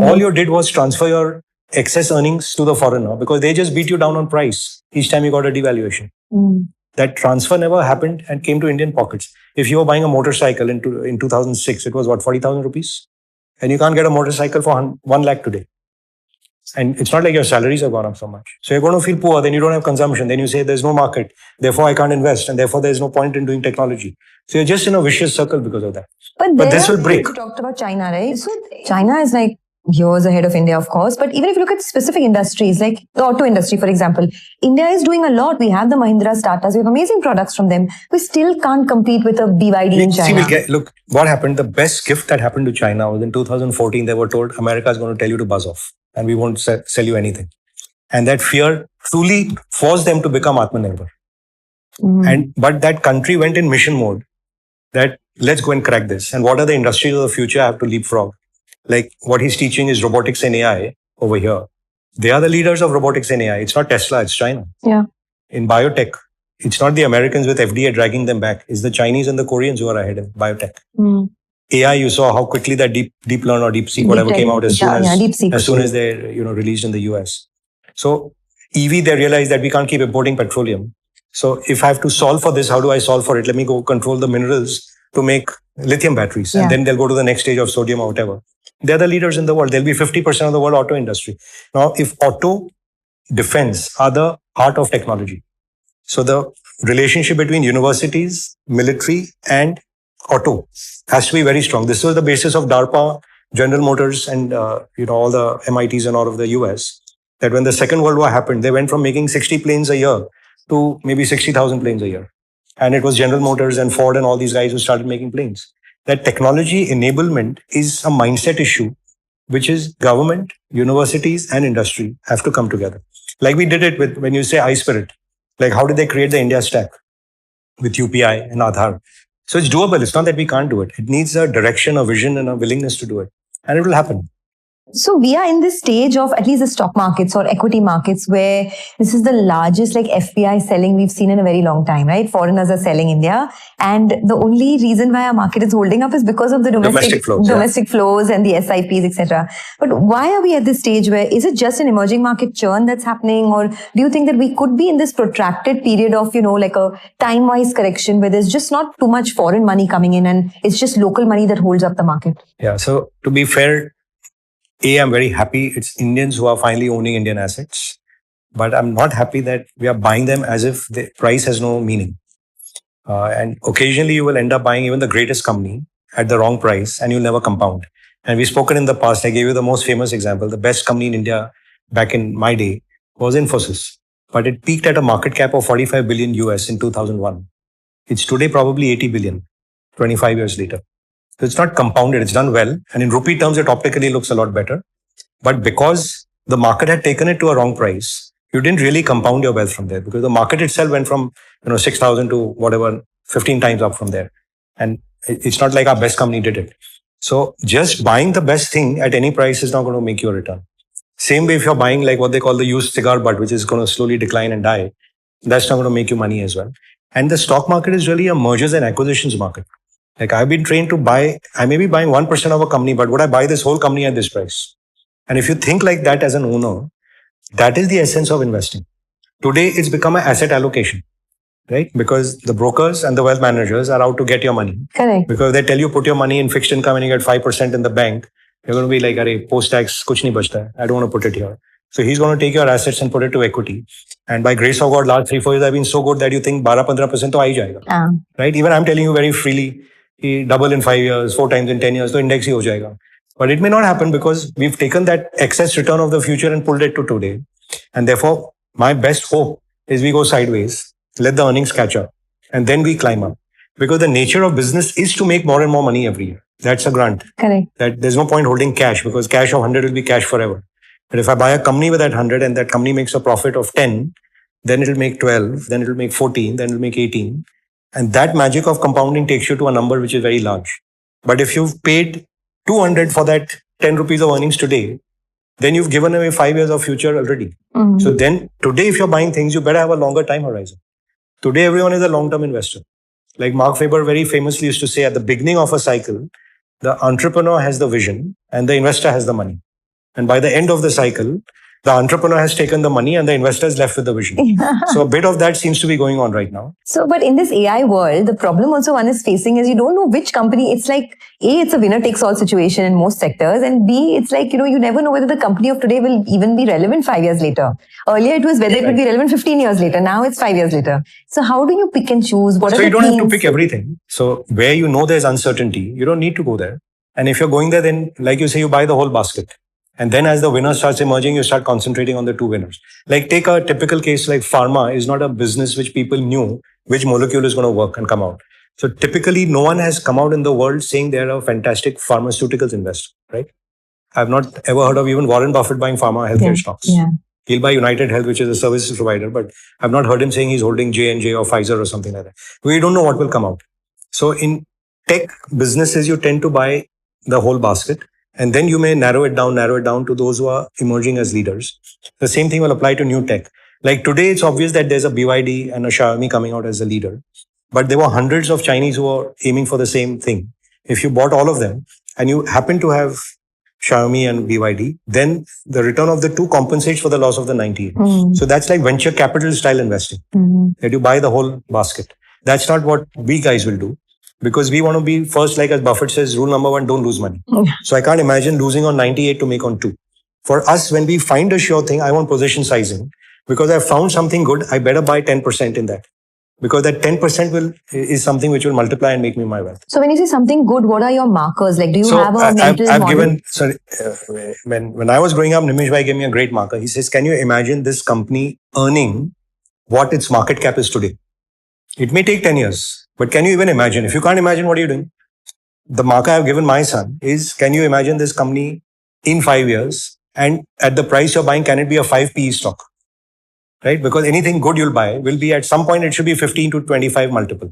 All you did was transfer your excess earnings to the foreigner because they just beat you down on price each time you got a devaluation. That transfer never happened and came to Indian pockets. If you were buying a motorcycle in 2006, it was what, 40,000 rupees? And you can't get a motorcycle for 1 lakh today. And it's not like your salaries have gone up so much. So you're going to feel poor, then you don't have consumption. Then you say there's no market, therefore I can't invest, and therefore there's no point in doing technology. So you're just in a vicious circle because of that. But this will break. You talked about China, right? So China is like years ahead of India, of course. But even if you look at specific industries, like the auto industry, for example, India is doing a lot. We have the Mahindra, Tatas, we have amazing products from them. We still can't compete with a BYD in China. Look, what happened, the best gift that happened to China was in 2014, they were told America is going to tell you to buzz off and we won't sell you anything. And that fear truly forced them to become Atmanirbhar. But that country went in mission mode that let's go and crack this. And what are the industries of the future I have to leapfrog? Like what he's teaching is robotics and AI over here. They are the leaders of robotics and AI. It's not Tesla, it's China. Yeah. In biotech, it's not the Americans with FDA dragging them back. It's the Chinese and the Koreans who are ahead in biotech. AI, you saw how quickly that deep learn or DeepSeek, whatever came out as soon as they released in the US. So EV, they realized that we can't keep importing petroleum. So if I have to solve for this, how do I solve for it? Let me go control the minerals to make lithium batteries. And then they'll go to the next stage of sodium or whatever. They're the leaders in the world. They'll be 50% of the world auto industry. Now, if auto, defense are the heart of technology. So the relationship between universities, military and auto has to be very strong. This was the basis of DARPA, General Motors and all the MITs and all of the US. That when the Second World War happened, they went from making 60 planes a year to maybe 60,000 planes a year. And it was General Motors and Ford and all these guys who started making planes. That technology enablement is a mindset issue, which is government, universities and industry have to come together. Like we did it with, when you say iSpirit, like how did they create the India stack with UPI and Aadhaar? So it's doable. It's not that we can't do it. It needs a direction, a vision and a willingness to do it. And it will happen. So we are in this stage of at least the stock markets or equity markets where this is the largest like FPI selling we've seen in a very long time, right? Foreigners are selling India. And the only reason why our market is holding up is because of the domestic flows and the SIPs, etc. But why are we at this stage where is it just an emerging market churn that's happening? Or do you think that we could be in this protracted period of, like a time-wise correction where there's just not too much foreign money coming in and it's just local money that holds up the market? Yeah. So to be fair, I'm very happy it's Indians who are finally owning Indian assets. But I'm not happy that we are buying them as if the price has no meaning. And occasionally you will end up buying even the greatest company at the wrong price and you'll never compound. And we've spoken in the past, I gave you the most famous example. The best company in India back in my day was Infosys. But it peaked at a market cap of 45 billion US in 2001. It's today probably 80 billion, 25 years later. So it's not compounded, it's done well. And in rupee terms, it optically looks a lot better. But because the market had taken it to a wrong price, you didn't really compound your wealth from there because the market itself went from 6,000 to whatever, 15 times up from there. And it's not like our best company did it. So just buying the best thing at any price is not going to make you a return. Same way, if you're buying like what they call the used cigar butt, which is going to slowly decline and die, that's not going to make you money as well. And the stock market is really a mergers and acquisitions market. Like I've been trained to buy, I may be buying 1% of a company, but would I buy this whole company at this price? And if you think like that as an owner, that is the essence of investing. Today, it's become an asset allocation, right? Because the brokers and the wealth managers are out to get your money. Correct. Because they tell you put your money in fixed income and you get 5% in the bank. You're going to be like, "Arey, post-tax, kuch nahi bachta hai. I don't want to put it here." So he's going to take your assets and put it to equity. And by grace of God, last 3-4 years have been so good that you think 12-15% to aa hi jayega. Right? Even I'm telling you very freely, double in 5 years, 4 times in 10 years, so index hi ho jayega. But it may not happen because we've taken that excess return of the future and pulled it to today. And therefore, my best hope is we go sideways, let the earnings catch up, and then we climb up. Because the nature of business is to make more and more money every year. That's a grant. Correct. That there's no point holding cash because cash of 100 will be cash forever. But if I buy a company with that 100 and that company makes a profit of 10, then it'll make 12, then it'll make 14, then it'll make 18. And that magic of compounding takes you to a number which is very large. But if you've paid 200 for that 10 rupees of earnings today, then you've given away 5 years of future already. So then today, if you're buying things, you better have a longer time horizon. Today, everyone is a long-term investor. Like Mark Faber very famously used to say, at the beginning of a cycle, the entrepreneur has the vision and the investor has the money. And by the end of the cycle, the entrepreneur has taken the money and the investor is left with the vision. So a bit of that seems to be going on right now. So, but in this AI world, the problem also one is facing is you don't know which company. It's like, A, it's a winner takes all situation in most sectors. And B, it's like, you never know whether the company of today will even be relevant 5 years later. Earlier, it was whether it would be relevant 15 years later. Now it's 5 years later. So how do you pick and choose? What are So the you don't have to themes? pick everything. So where you know there's uncertainty, you don't need to go there. And if you're going there, then like you say, you buy the whole basket. And then as the winner starts emerging, you start concentrating on the two winners. Like take a typical case like pharma is not a business which people knew which molecule is going to work and come out. So typically no one has come out in the world saying they're a fantastic pharmaceuticals investor, right? I've not ever heard of even Warren Buffett buying pharma healthcare stocks. Yeah. He'll buy United Health, which is a services provider, but I've not heard him saying he's holding J&J or Pfizer or something like that. We don't know what will come out. So in tech businesses, you tend to buy the whole basket. And then you may narrow it down to those who are emerging as leaders. The same thing will apply to new tech. Like today, it's obvious that there's a BYD and a Xiaomi coming out as a leader. But there were hundreds of Chinese who were aiming for the same thing. If you bought all of them and you happen to have Xiaomi and BYD, then the return of the two compensates for the loss of the 98. So that's like venture capital style investing. That you buy the whole basket. That's not what we guys will do. Because we want to be first, like as Buffett says, rule number 1, don't lose money. So I can't imagine losing on 98 to make on 2. For us, when we find a sure thing, I want position sizing. Because I found something good, I better buy 10% in that. Because that 10% is something which will multiply and make me my wealth. So when you say something good, what are your markers? Like, do you have a mental I've model? given, sorry, when I was growing up, Nimish Bhai gave me a great marker. He says, can you imagine this company earning what its market cap is today? It may take 10 years. But can you even imagine? If you can't imagine, what are you doing? The marker I've given my son is, can you imagine this company in 5 years? And at the price you're buying, can it be a 5 PE stock? Right? Because anything good you'll buy will be at some point, it should be 15 to 25 multiple.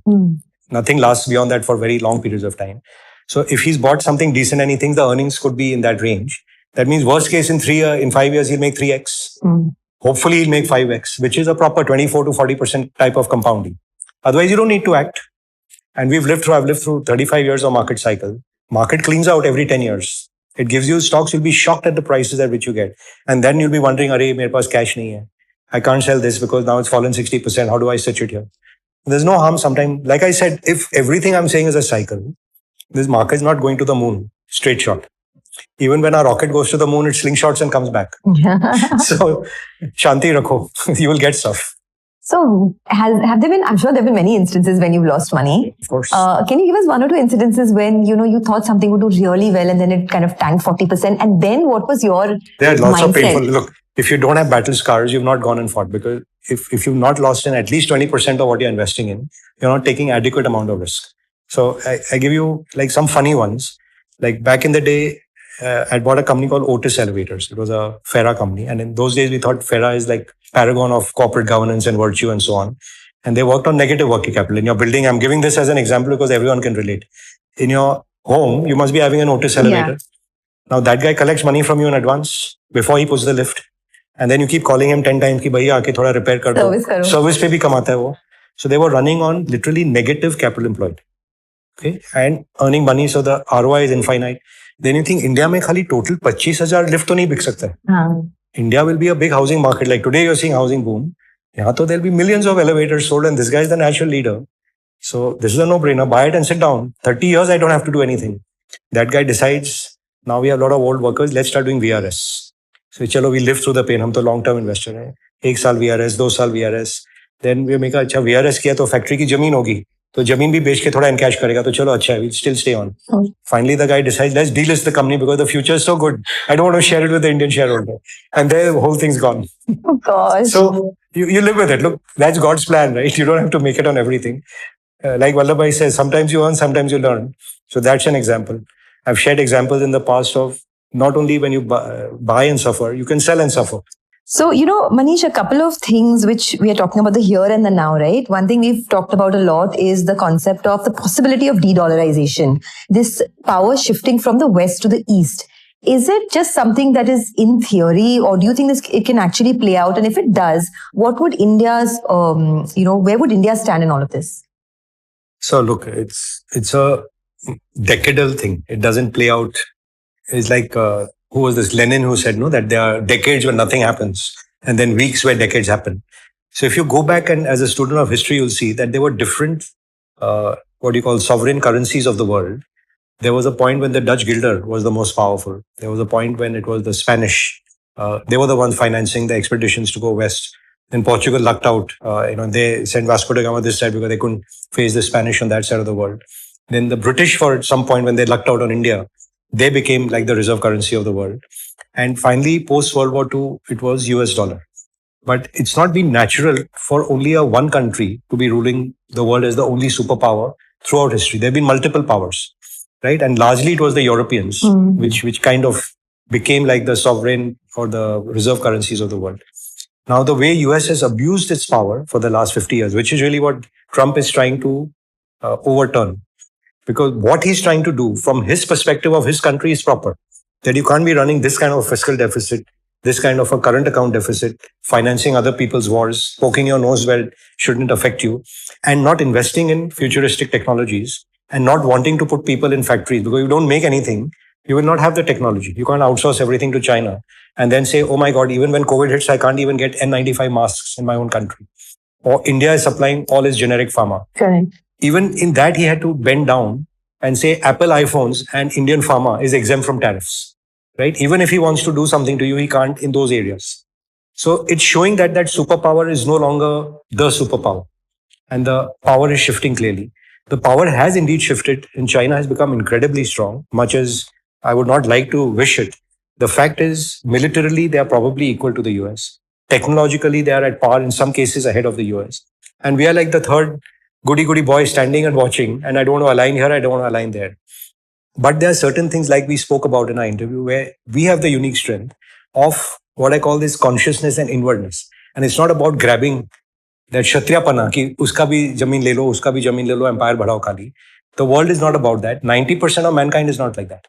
Nothing lasts beyond that for very long periods of time. So if he's bought something decent and he thinks the earnings could be in that range, that means worst case in 5 years, he'll make 3x. Hopefully he'll make 5x, which is a proper 24 to 40% type of compounding. Otherwise, you don't need to act. And I've lived through 35 years of market cycle. Market cleans out every 10 years. It gives you stocks, you'll be shocked at the prices at which you get. And then you'll be wondering, arey, mere paas cash nahi hai. I can't sell this because now it's fallen 60%. How do I stitch it here? There's no harm sometimes. Like I said, if everything I'm saying is a cycle, this market is not going to the moon, straight shot. Even when our rocket goes to the moon, it slingshots and comes back. So, shanti rakho, you will get stuff. So, have there been, I'm sure there have been many instances when you've lost money. Of course. Can you give us 1 or 2 incidences when, you thought something would do really well and then it kind of tanked 40%? And then what was your There are lots of mindset? painful, look, if you don't have battle scars, you've not gone and fought. Because if you've not lost in at least 20% of what you're investing in, you're not taking adequate amount of risk. So I give you like some funny ones. Like back in the day, I bought a company called Otis Elevators. It was a FERA company. And in those days, we thought FERA is like paragon of corporate governance and virtue and so on. And they worked on negative working capital. In your building, I'm giving this as an example because everyone can relate. In your home, you must be having an Otis elevator. Now that guy collects money from you in advance before he puts the lift. And then you keep calling him 10 times कि भैया आके थोड़ा repair कर दो. Service पे भी कमाता है वो. So they were running on literally negative capital employed. Okay, and earning money, so the ROI is infinite. Then you think India में खाली total 25,000 lift तो नहीं बिक सकता है. India will be a big housing market. Like today you're seeing housing boom. यहाँ तो there'll be millions of elevators sold and this guy is the natural leader. So this is a no-brainer. Buy it and sit down. 30 years I don't have to do anything. That guy decides, now we have a lot of old workers, let's start doing VRS. So chalo, we live through the pain. हम तो long-term investor हैं. 1 साल VRS, 2 साल VRS. Then we make अच्छा VRS किया तो factory की जमीन होगी. तो जमीन भी बेच के थोड़ा encash करेगा तो चलो अच्छा है, we'll still stay on. Finally the guy decides, let's delist the company because the future is so good. I don't want to share it with the Indian shareholder. And the whole thing's gone. Oh gosh. So you live with it. Look, that's God's plan, right? You don't have to make it on everything. Like Vallabhbhai says, sometimes you earn, sometimes you learn. So that's an example. I've shared examples in the past of not only when you buy and suffer, you can sell and suffer. So, Manish, a couple of things which we are talking about the here and the now, right? One thing we've talked about a lot is the concept of the possibility of de-dollarization. This power shifting from the West to the East. Is it just something that is in theory, or do you think it can actually play out? And if it does, what would India's, where would India stand in all of this? So look, it's a decadal thing. It doesn't play out. It's like, who was this? Lenin, who said, no, that there are decades where nothing happens and then weeks where decades happen. So if you go back and as a student of history, you'll see that there were different, sovereign currencies of the world. There was a point when the Dutch guilder was the most powerful. There was a point when it was the Spanish. They were the ones financing the expeditions to go west. Then Portugal lucked out. They sent Vasco da Gama this side because they couldn't face the Spanish on that side of the world. Then the British, for some point when they lucked out on India, they became like the reserve currency of the world. And finally, post-World War II, it was US dollar. But it's not been natural for only one country to be ruling the world as the only superpower throughout history. There have been multiple powers, right? And largely it was the Europeans, which kind of became like the sovereign or the reserve currencies of the world. Now, the way US has abused its power for the last 50 years, which is really what Trump is trying to overturn. Because what he's trying to do from his perspective of his country is proper. That you can't be running this kind of fiscal deficit, this kind of a current account deficit, financing other people's wars, poking your nose where it shouldn't affect you, and not investing in futuristic technologies, and not wanting to put people in factories. Because you don't make anything, you will not have the technology. You can't outsource everything to China and then say, oh my God, even when COVID hits, I can't even get N95 masks in my own country. Or India is supplying all its generic pharma. Correct. Even in that, he had to bend down and say Apple iPhones and Indian pharma is exempt from tariffs, right? Even if he wants to do something to you, he can't in those areas. So it's showing that superpower is no longer the superpower and the power is shifting clearly. The power has indeed shifted and China has become incredibly strong, much as I would not like to wish it. The fact is, militarily, they are probably equal to the US. Technologically, they are at par, in some cases ahead of the US. And we are like the third goody boy standing and watching, and I don't want to align here, I don't want to align there. But there are certain things like we spoke about in our interview where we have the unique strength of what I call this consciousness and inwardness. And it's not about grabbing that kshatriyapana, ki uska bhi jamin le lo, uska bhi jamin le lo, empire badhao khali. The world is not about that. 90% of mankind is not like that.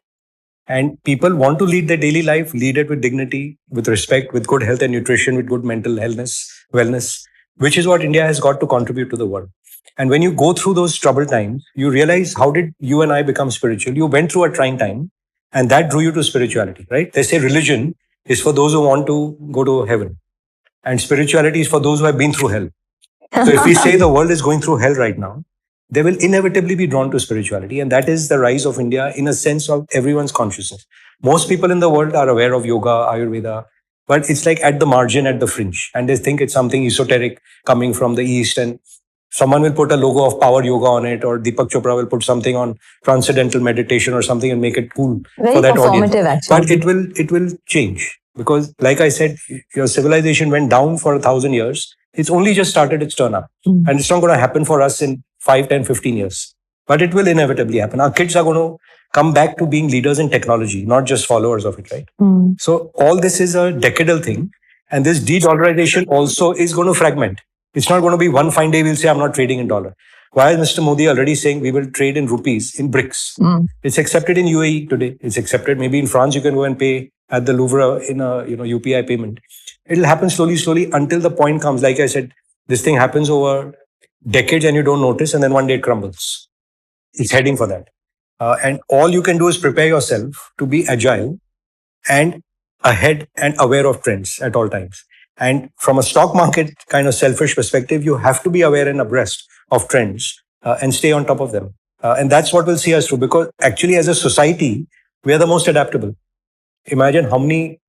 And people want to lead their daily life, lead it with dignity, with respect, with good health and nutrition, with good mental wellness, which is what India has got to contribute to the world. And when you go through those troubled times, you realize how did you and I become spiritual? You went through a trying time and that drew you to spirituality, right? They say religion is for those who want to go to heaven and spirituality is for those who have been through hell. So if we say the world is going through hell right now, they will inevitably be drawn to spirituality. And that is the rise of India in a sense of everyone's consciousness. Most people in the world are aware of yoga, Ayurveda, but it's like at the margin, at the fringe. And they think it's something esoteric coming from the East and someone will put a logo of power yoga on it, or Deepak Chopra will put something on transcendental meditation or something and make it cool for that audience. Actually. But it will change because, like I said, your civilization went down for 1,000 years. It's only just started its turn up, and it's not going to happen for us in 5, 10, 15 years. But it will inevitably happen. Our kids are going to come back to being leaders in technology, not just followers of it, right? So all this is a decadal thing, and this de-dollarization also is going to fragment. It's not going to be one fine day we'll say, I'm not trading in dollar. Why is Mr. Modi already saying we will trade in rupees, in bricks? It's accepted in UAE today. It's accepted. Maybe in France, you can go and pay at the Louvre in a UPI payment. It'll happen slowly until the point comes. Like I said, this thing happens over decades and you don't notice, and then one day it crumbles. It's heading for that. And all you can do is prepare yourself to be agile and ahead and aware of trends at all times. And from a stock market kind of selfish perspective, you have to be aware and abreast of trends and stay on top of them. And that's what will see us through, because actually as a society, we are the most adaptable. Imagine how many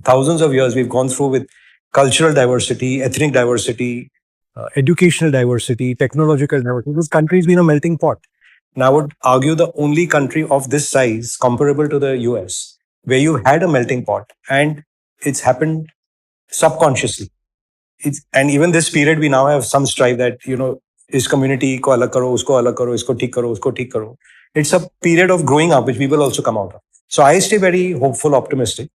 thousands of years we've gone through with cultural diversity, ethnic diversity, educational diversity, technological diversity. This country's been a melting pot. And I would argue the only country of this size comparable to the US, where you had a melting pot and it's happened subconsciously. And even this period, we now have some strife that, is community ko alag karo, usko alag karo, isko theek karo, usko theek karo. It's a period of growing up, which we will also come out of. So I stay very hopeful, optimistic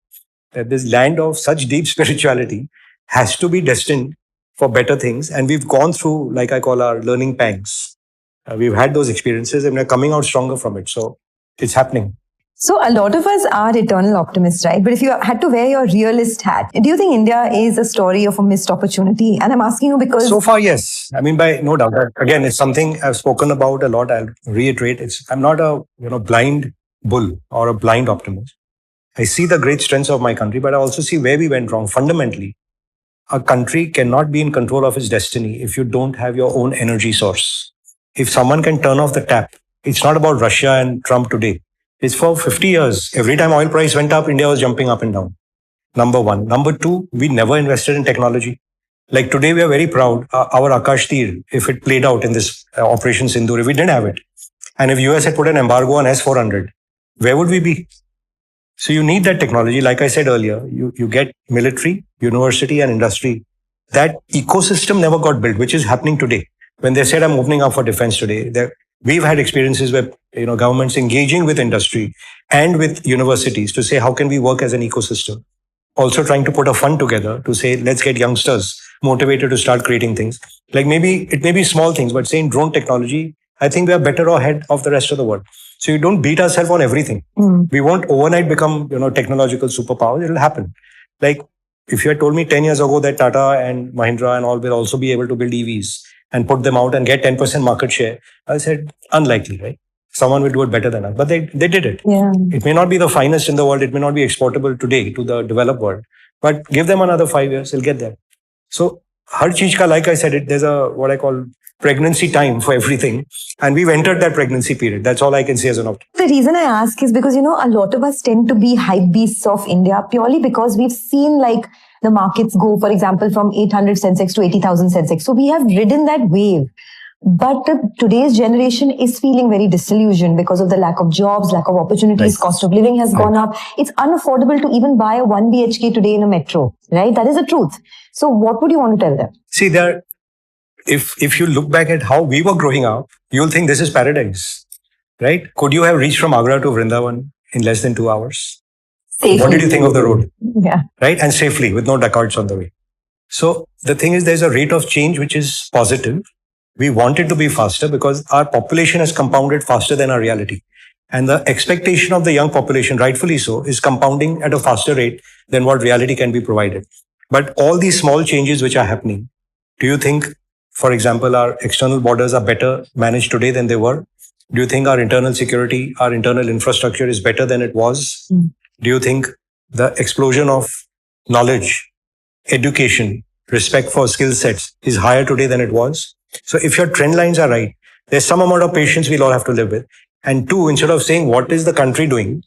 that this land of such deep spirituality has to be destined for better things. And we've gone through, like I call our learning pangs. We've had those experiences and we're coming out stronger from it. So it's happening. So a lot of us are eternal optimists, right? But if you had to wear your realist hat, do you think India is a story of a missed opportunity? And I'm asking you because... So far, yes. I mean, by no doubt. Again, it's something I've spoken about a lot. I'll reiterate. I'm not a blind bull or a blind optimist. I see the great strengths of my country, but I also see where we went wrong. Fundamentally, a country cannot be in control of its destiny if you don't have your own energy source. If someone can turn off the tap, it's not about Russia and Trump today. It's for 50 years. Every time oil price went up, India was jumping up and down. Number one. Number two, we never invested in technology. Like today, we are very proud. Our Akash Tir, if it played out in this Operation Sindoor, if we didn't have it, and if US had put an embargo on S-400, where would we be? So you need that technology. Like I said earlier, you get military, university, and industry. That ecosystem never got built, which is happening today. When they said I'm opening up for defense today, we've had experiences where governments engaging with industry and with universities to say how can we work as an ecosystem. Also trying to put a fund together to say let's get youngsters motivated to start creating things. Like maybe it may be small things, but saying drone technology, I think we are better ahead of the rest of the world. So you don't beat ourselves on everything. We won't overnight become technological superpowers. It'll happen. Like if you had told me 10 years ago that Tata and Mahindra and all will also be able to build EVs and put them out and get 10% market share, I said, unlikely, right? Someone will do it better than us. But they did it. Yeah. It may not be the finest in the world. It may not be exportable today to the developed world. But give them another 5 years, they'll get there. So, har cheez ka, like I said, there's a what I call pregnancy time for everything. And we've entered that pregnancy period. That's all I can say as an optimist. The reason I ask is because, a lot of us tend to be hype beasts of India purely because we've seen the markets go, for example, from 800 Sensex to 80,000 Sensex. So we have ridden that wave. But today's generation is feeling very disillusioned because of the lack of jobs, lack of opportunities, Right. cost of living has gone up. It's unaffordable to even buy a 1 BHK today in a metro, right? That is the truth. So what would you want to tell them? See, if you look back at how we were growing up, you'll think this is paradise, right? Could you have reached from Agra to Vrindavan in less than 2 hours? Safely. What did you think of the road? Yeah. Right? And safely, with no dacoits on the way. So the thing is, there's a rate of change which is positive. We want it to be faster because our population has compounded faster than our reality. And the expectation of the young population, rightfully so, is compounding at a faster rate than what reality can be provided. But all these small changes which are happening, do you think, for example, our external borders are better managed today than they were? Do you think our internal security, our internal infrastructure is better than it was? Do you think the explosion of knowledge, education, respect for skill sets is higher today than it was? So if your trend lines are right, there's some amount of patience we'll all have to live with. And two, instead of saying, what is the country doing?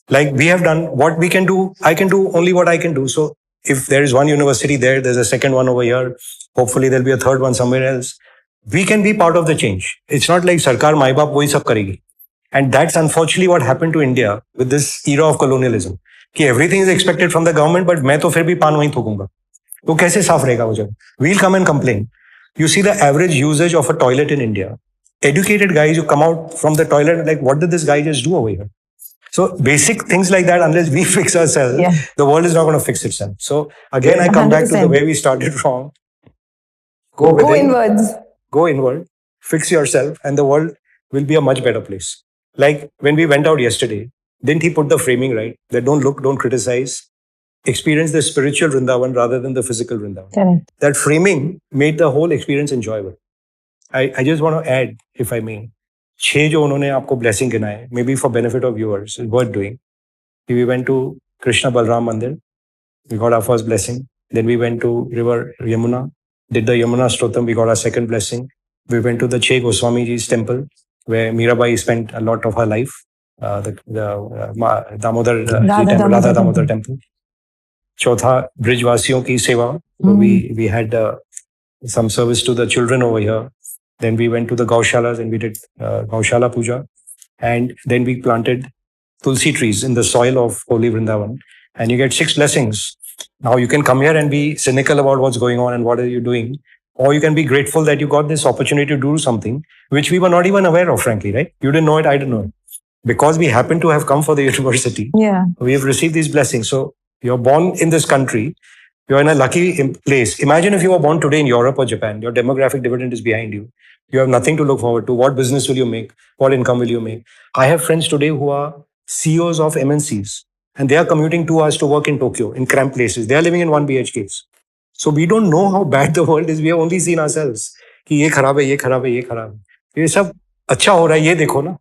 Like we have done what we can do, I can do only what I can do. So if there is one university there, there's a second one over here. Hopefully there'll be a third one somewhere else. We can be part of the change. It's not like Sarkar Mai Baap wohi sab karegi. And that's unfortunately what happened to India with this era of colonialism. Ki everything is expected from the government, but मैं तो फिर भी पान वहीं थूकूंगा. तो कैसे साफ रहेगा वो जगह? We'll come and complain. You see the average usage of a toilet in India. Educated guys who come out from the toilet like, what did this guy just do over here? So basic things like that, unless we fix ourselves, the world is not going to fix itself. So again, I come 100%. back to the way we started from. Go inwards. Go inward. fix yourself, and the world will be a much better place. Like when we went out yesterday, didn't he put the framing right? That don't look, don't criticize, experience the spiritual Vrindavan rather than the physical Vrindavan. Correct. That framing made the whole experience enjoyable. I just want to add, if I may, 6 जो उन्होंने आपको blessing गिनाए, maybe for benefit of viewers, is worth doing. We went to Krishna Balram Mandir. We got our first blessing. Then we went to River Yamuna, did the Yamuna Stotam. We got our second blessing. We went to the Che Goswami Ji's temple, where Mirabai spent a lot of her life. The Damodar temple, Radha Damodar temple. Chautha, Brijvasiyon ki seva. So we had some service to the children over here. Then we went to the Gaushalas and we did Gaushala Puja. And then we planted Tulsi trees in the soil of Holy Vrindavan. And you get 6 blessings. Now you can come here and be cynical about what's going on and what are you doing. Or you can be grateful that you got this opportunity to do something which we were not even aware of, frankly, right? You didn't know it, I didn't know it. Because we happen to have come for the university, we have received these blessings. So you're born in this country. You're in a lucky place. Imagine if you were born today in Europe or Japan. Your demographic dividend is behind you. You have nothing to look forward to. What business will you make? What income will you make? I have friends today who are CEOs of MNCs. And they are commuting 2 hours to work in Tokyo, in cramped places. They are living in 1 BHKs. So we don't know how bad the world is. We have only seen ourselves. कि ये खराब है, ये खराब है, ये खराब है. ये सब अच्छा हो रहा है, ये देखो ना.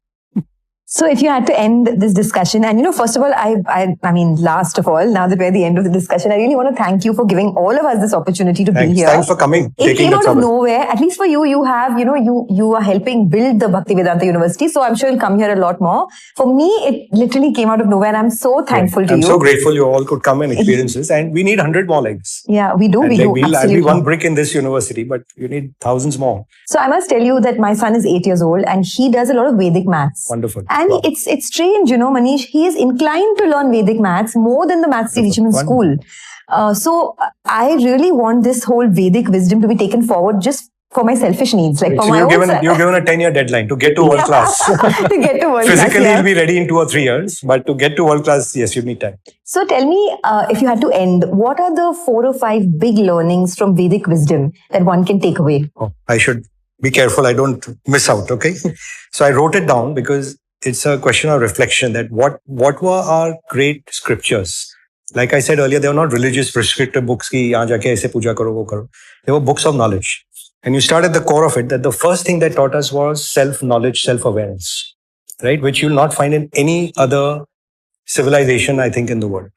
So if you had to end this discussion, and first of all, I mean, last of all, now that we're at the end of the discussion, I really want to thank you for giving all of us this opportunity to be here. Thanks for coming. It came out of nowhere. At least for you, you have, you are helping build the Bhaktivedanta University. So I'm sure you'll come here a lot more. For me, it literally came out of nowhere, and I'm so thankful to you. I'm so grateful you all could come and experience this, and we need 100 more like this. Yeah, we do. I'll be one brick in this university, but you need thousands more. So I must tell you that my son is 8 years old, and he does a lot of Vedic maths. Wonderful. And it's strange, Manish. He is inclined to learn Vedic maths more than the maths they teach him in school. So I really want this whole Vedic wisdom to be taken forward just for my selfish needs. Like for my own you're given a 10-year deadline to get to world class. To get to world class. Physically, you'll be ready in 2 or 3 years, but to get to world class, yes, you need time. So tell me, if you had to end, what are the 4 or 5 big learnings from Vedic wisdom that one can take away? Oh, I should be careful I don't miss out, okay? So I wrote it down because it's a question of reflection that what were our great scriptures? Like I said earlier, they were not religious prescriptive books ki yahan jaake aise puja karo, wo karo. They were books of knowledge. And you start at the core of it, that the first thing that taught us was self-knowledge, self-awareness, right? Which you'll not find in any other civilization, I think, in the world.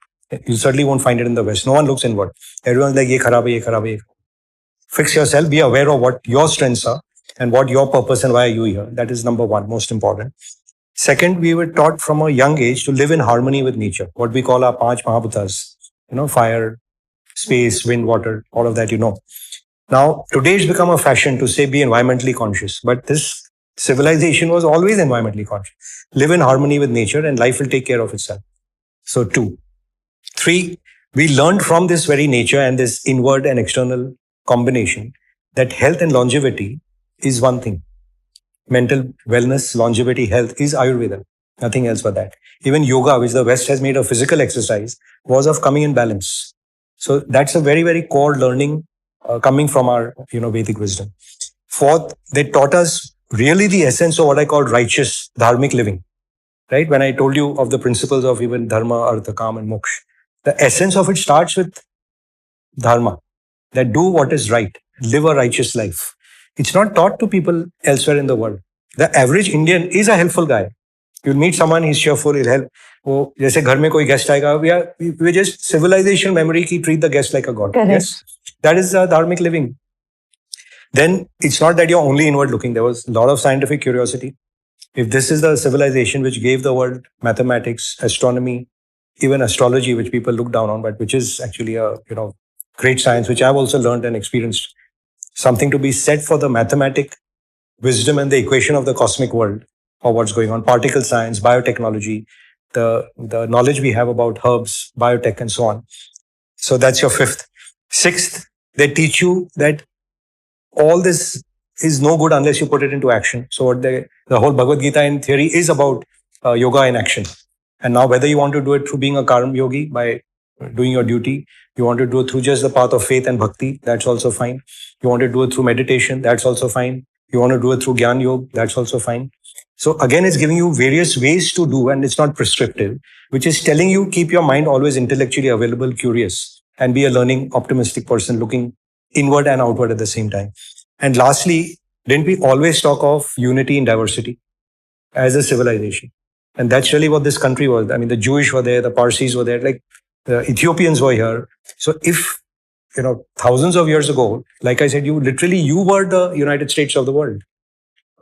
You certainly won't find it in the West. No one looks inward. Everyone's like, ye kharab hai, ye kharab hai. Fix yourself, be aware of what your strengths are and what your purpose and why are you here. That is number one, most important. Second, we were taught from a young age to live in harmony with nature, what we call our 5 Mahabhutas, fire, space, wind, water, all of that, Now, today it's become a fashion to say be environmentally conscious, but this civilization was always environmentally conscious. Live in harmony with nature and life will take care of itself. So 2. 3, we learned from this very nature and this inward and external combination that health and longevity is one thing. Mental wellness, longevity, health is Ayurveda. Nothing else but that. Even yoga, which the West has made a physical exercise, was of coming in balance. So that's a very, very core learning coming from our, Vedic wisdom. 4th, they taught us really the essence of what I call righteous, dharmic living. Right? When I told you of the principles of even dharma, artha, kam and moksha, the essence of it starts with dharma. That do what is right, live a righteous life. It's not taught to people elsewhere in the world. The average Indian is a helpful guy. You'll meet someone, he's cheerful, he'll help. Oh, जैसे घर में कोई guest आएगा, we just civilization memory ki treat the guest like a god. Correct. Yes, that is dharmic living. Then it's not that you're only inward looking. There was a lot of scientific curiosity. If this is the civilization which gave the world mathematics, astronomy, even astrology, which people look down on, but which is actually a great science, which I've also learned and experienced. Something to be said for the mathematic wisdom and the equation of the cosmic world, or what's going on, particle science, biotechnology, the knowledge we have about herbs, biotech, and so on. So that's your 5th. 6th, they teach you that all this is no good unless you put it into action. So what the whole Bhagavad Gita in theory is about yoga in action. And now whether you want to do it through being a karma yogi by doing your duty, you want to do it through just the path of faith and bhakti, that's also fine. You want to do it through meditation, that's also fine. You want to do it through Gyan Yoga, that's also fine. So again, it's giving you various ways to do, and it's not prescriptive, which is telling you keep your mind always intellectually available, curious, and be a learning, optimistic person looking inward and outward at the same time. And lastly, didn't we always talk of unity in diversity as a civilization? And that's really what this country was. I mean, the Jewish were there, the Parsis were there, like the Ethiopians were here. So if, thousands of years ago, like I said, you were the United States of the world.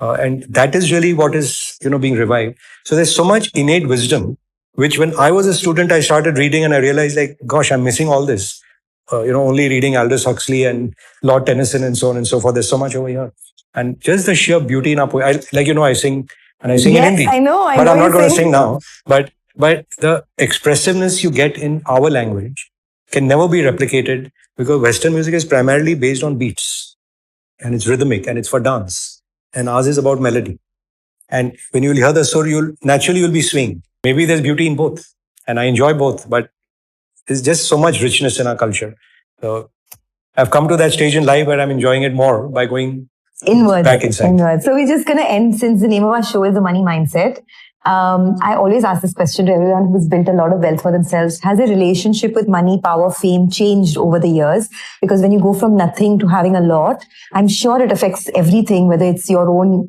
And that is really what is, being revived. So there's so much innate wisdom, which when I was a student, I started reading and I realized like, gosh, I'm missing all this. Only reading Aldous Huxley and Lord Tennyson and so on and so forth. There's so much over here. And just the sheer beauty in our poetry. I sing and I sing in Hindi. I know. But I'm not going to sing now. But the expressiveness you get in our language can never be replicated because Western music is primarily based on beats and it's rhythmic and it's for dance. And ours is about melody. And when you'll hear the sur, you'll be swaying. Maybe there's beauty in both. And I enjoy both, but there's just so much richness in our culture. So I've come to that stage in life where I'm enjoying it more by going back inside. So we're just going to end, since the name of our show is The Money Mindset. I always ask this question to everyone who's built a lot of wealth for themselves. Has their relationship with money, power, fame changed over the years? Because when you go from nothing to having a lot, I'm sure it affects everything, whether it's your own,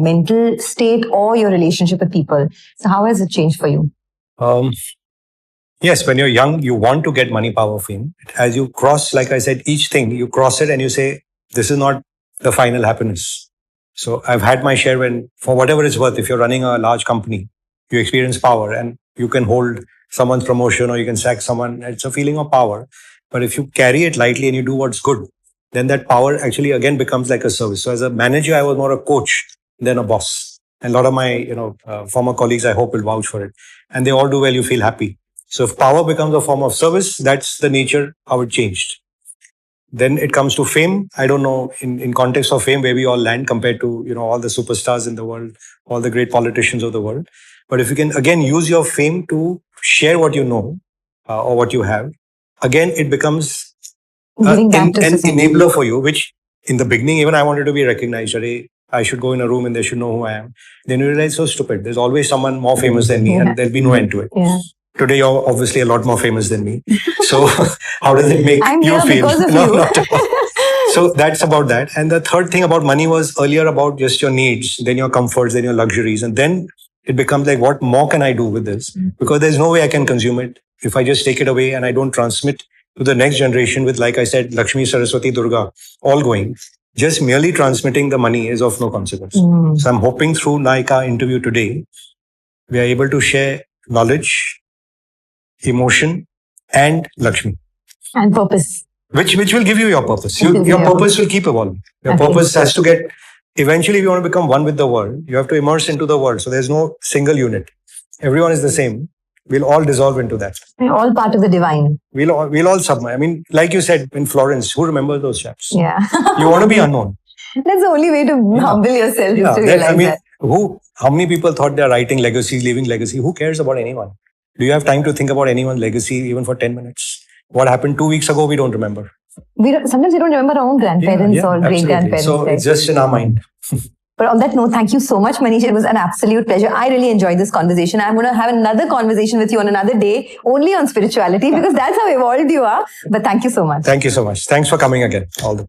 mental state or your relationship with people. So how has it changed for you? Yes, when you're young, you want to get money, power, fame. As you cross, like I said, each thing, you cross it and you say, this is not the final happiness. So I've had my share when, for whatever it's worth, if you're running a large company, you experience power and you can hold someone's promotion or you can sack someone. It's a feeling of power. But if you carry it lightly and you do what's good, then that power actually again becomes like a service. So as a manager, I was more a coach than a boss. And a lot of my, former colleagues, I hope will vouch for it. And they all do well, you feel happy. So if power becomes a form of service, that's the nature, how it changed. Then it comes to fame. I don't know in context of fame where we all land compared to, all the superstars in the world, all the great politicians of the world. But if you can again use your fame to share what you know or what you have, again, it becomes an enabler for you, which in the beginning, even I wanted to be recognized. I should go in a room and they should know who I am. Then you realize, so stupid. There's always someone more famous than me and there'll be no end to it. Yeah. Today, you're obviously a lot more famous than me. So how does it make you feel? Because of you. Not at all. So that's about that. And the third thing about money was earlier about just your needs, then your comforts, then your luxuries. And then it becomes like, what more can I do with this? Because there's no way I can consume it. If I just take it away and I don't transmit to the next generation with, like I said, Lakshmi, Saraswati, Durga, all going, just merely transmitting the money is of no consequence. So I'm hoping through Naika interview today, we are able to share knowledge, emotion, and Lakshmi. And purpose. Which will give you your purpose. Your purpose will keep evolving. Your purpose has to get, eventually if you want to become one with the world, you have to immerse into the world. So there's no single unit. Everyone is the same. We'll all dissolve into that. We're all part of the divine. We'll all submerge. I mean, like you said, in Florence, who remembers those chaps? Yeah. You want to be unknown. That's the only way to humble yourself, is to realize that. How many people thought they're writing legacy, leaving legacy? Who cares about anyone? Do you have time to think about anyone's legacy even for 10 minutes? What happened 2 weeks ago, we don't remember. Sometimes we don't remember our own grandparents or great-grandparents. So it's just in our mind. But on that note, thank you so much, Manish. It was an absolute pleasure. I really enjoyed this conversation. I'm going to have another conversation with you on another day, only on spirituality, because that's how evolved you are. But thank you so much. Thank you so much. Thanks for coming again. All the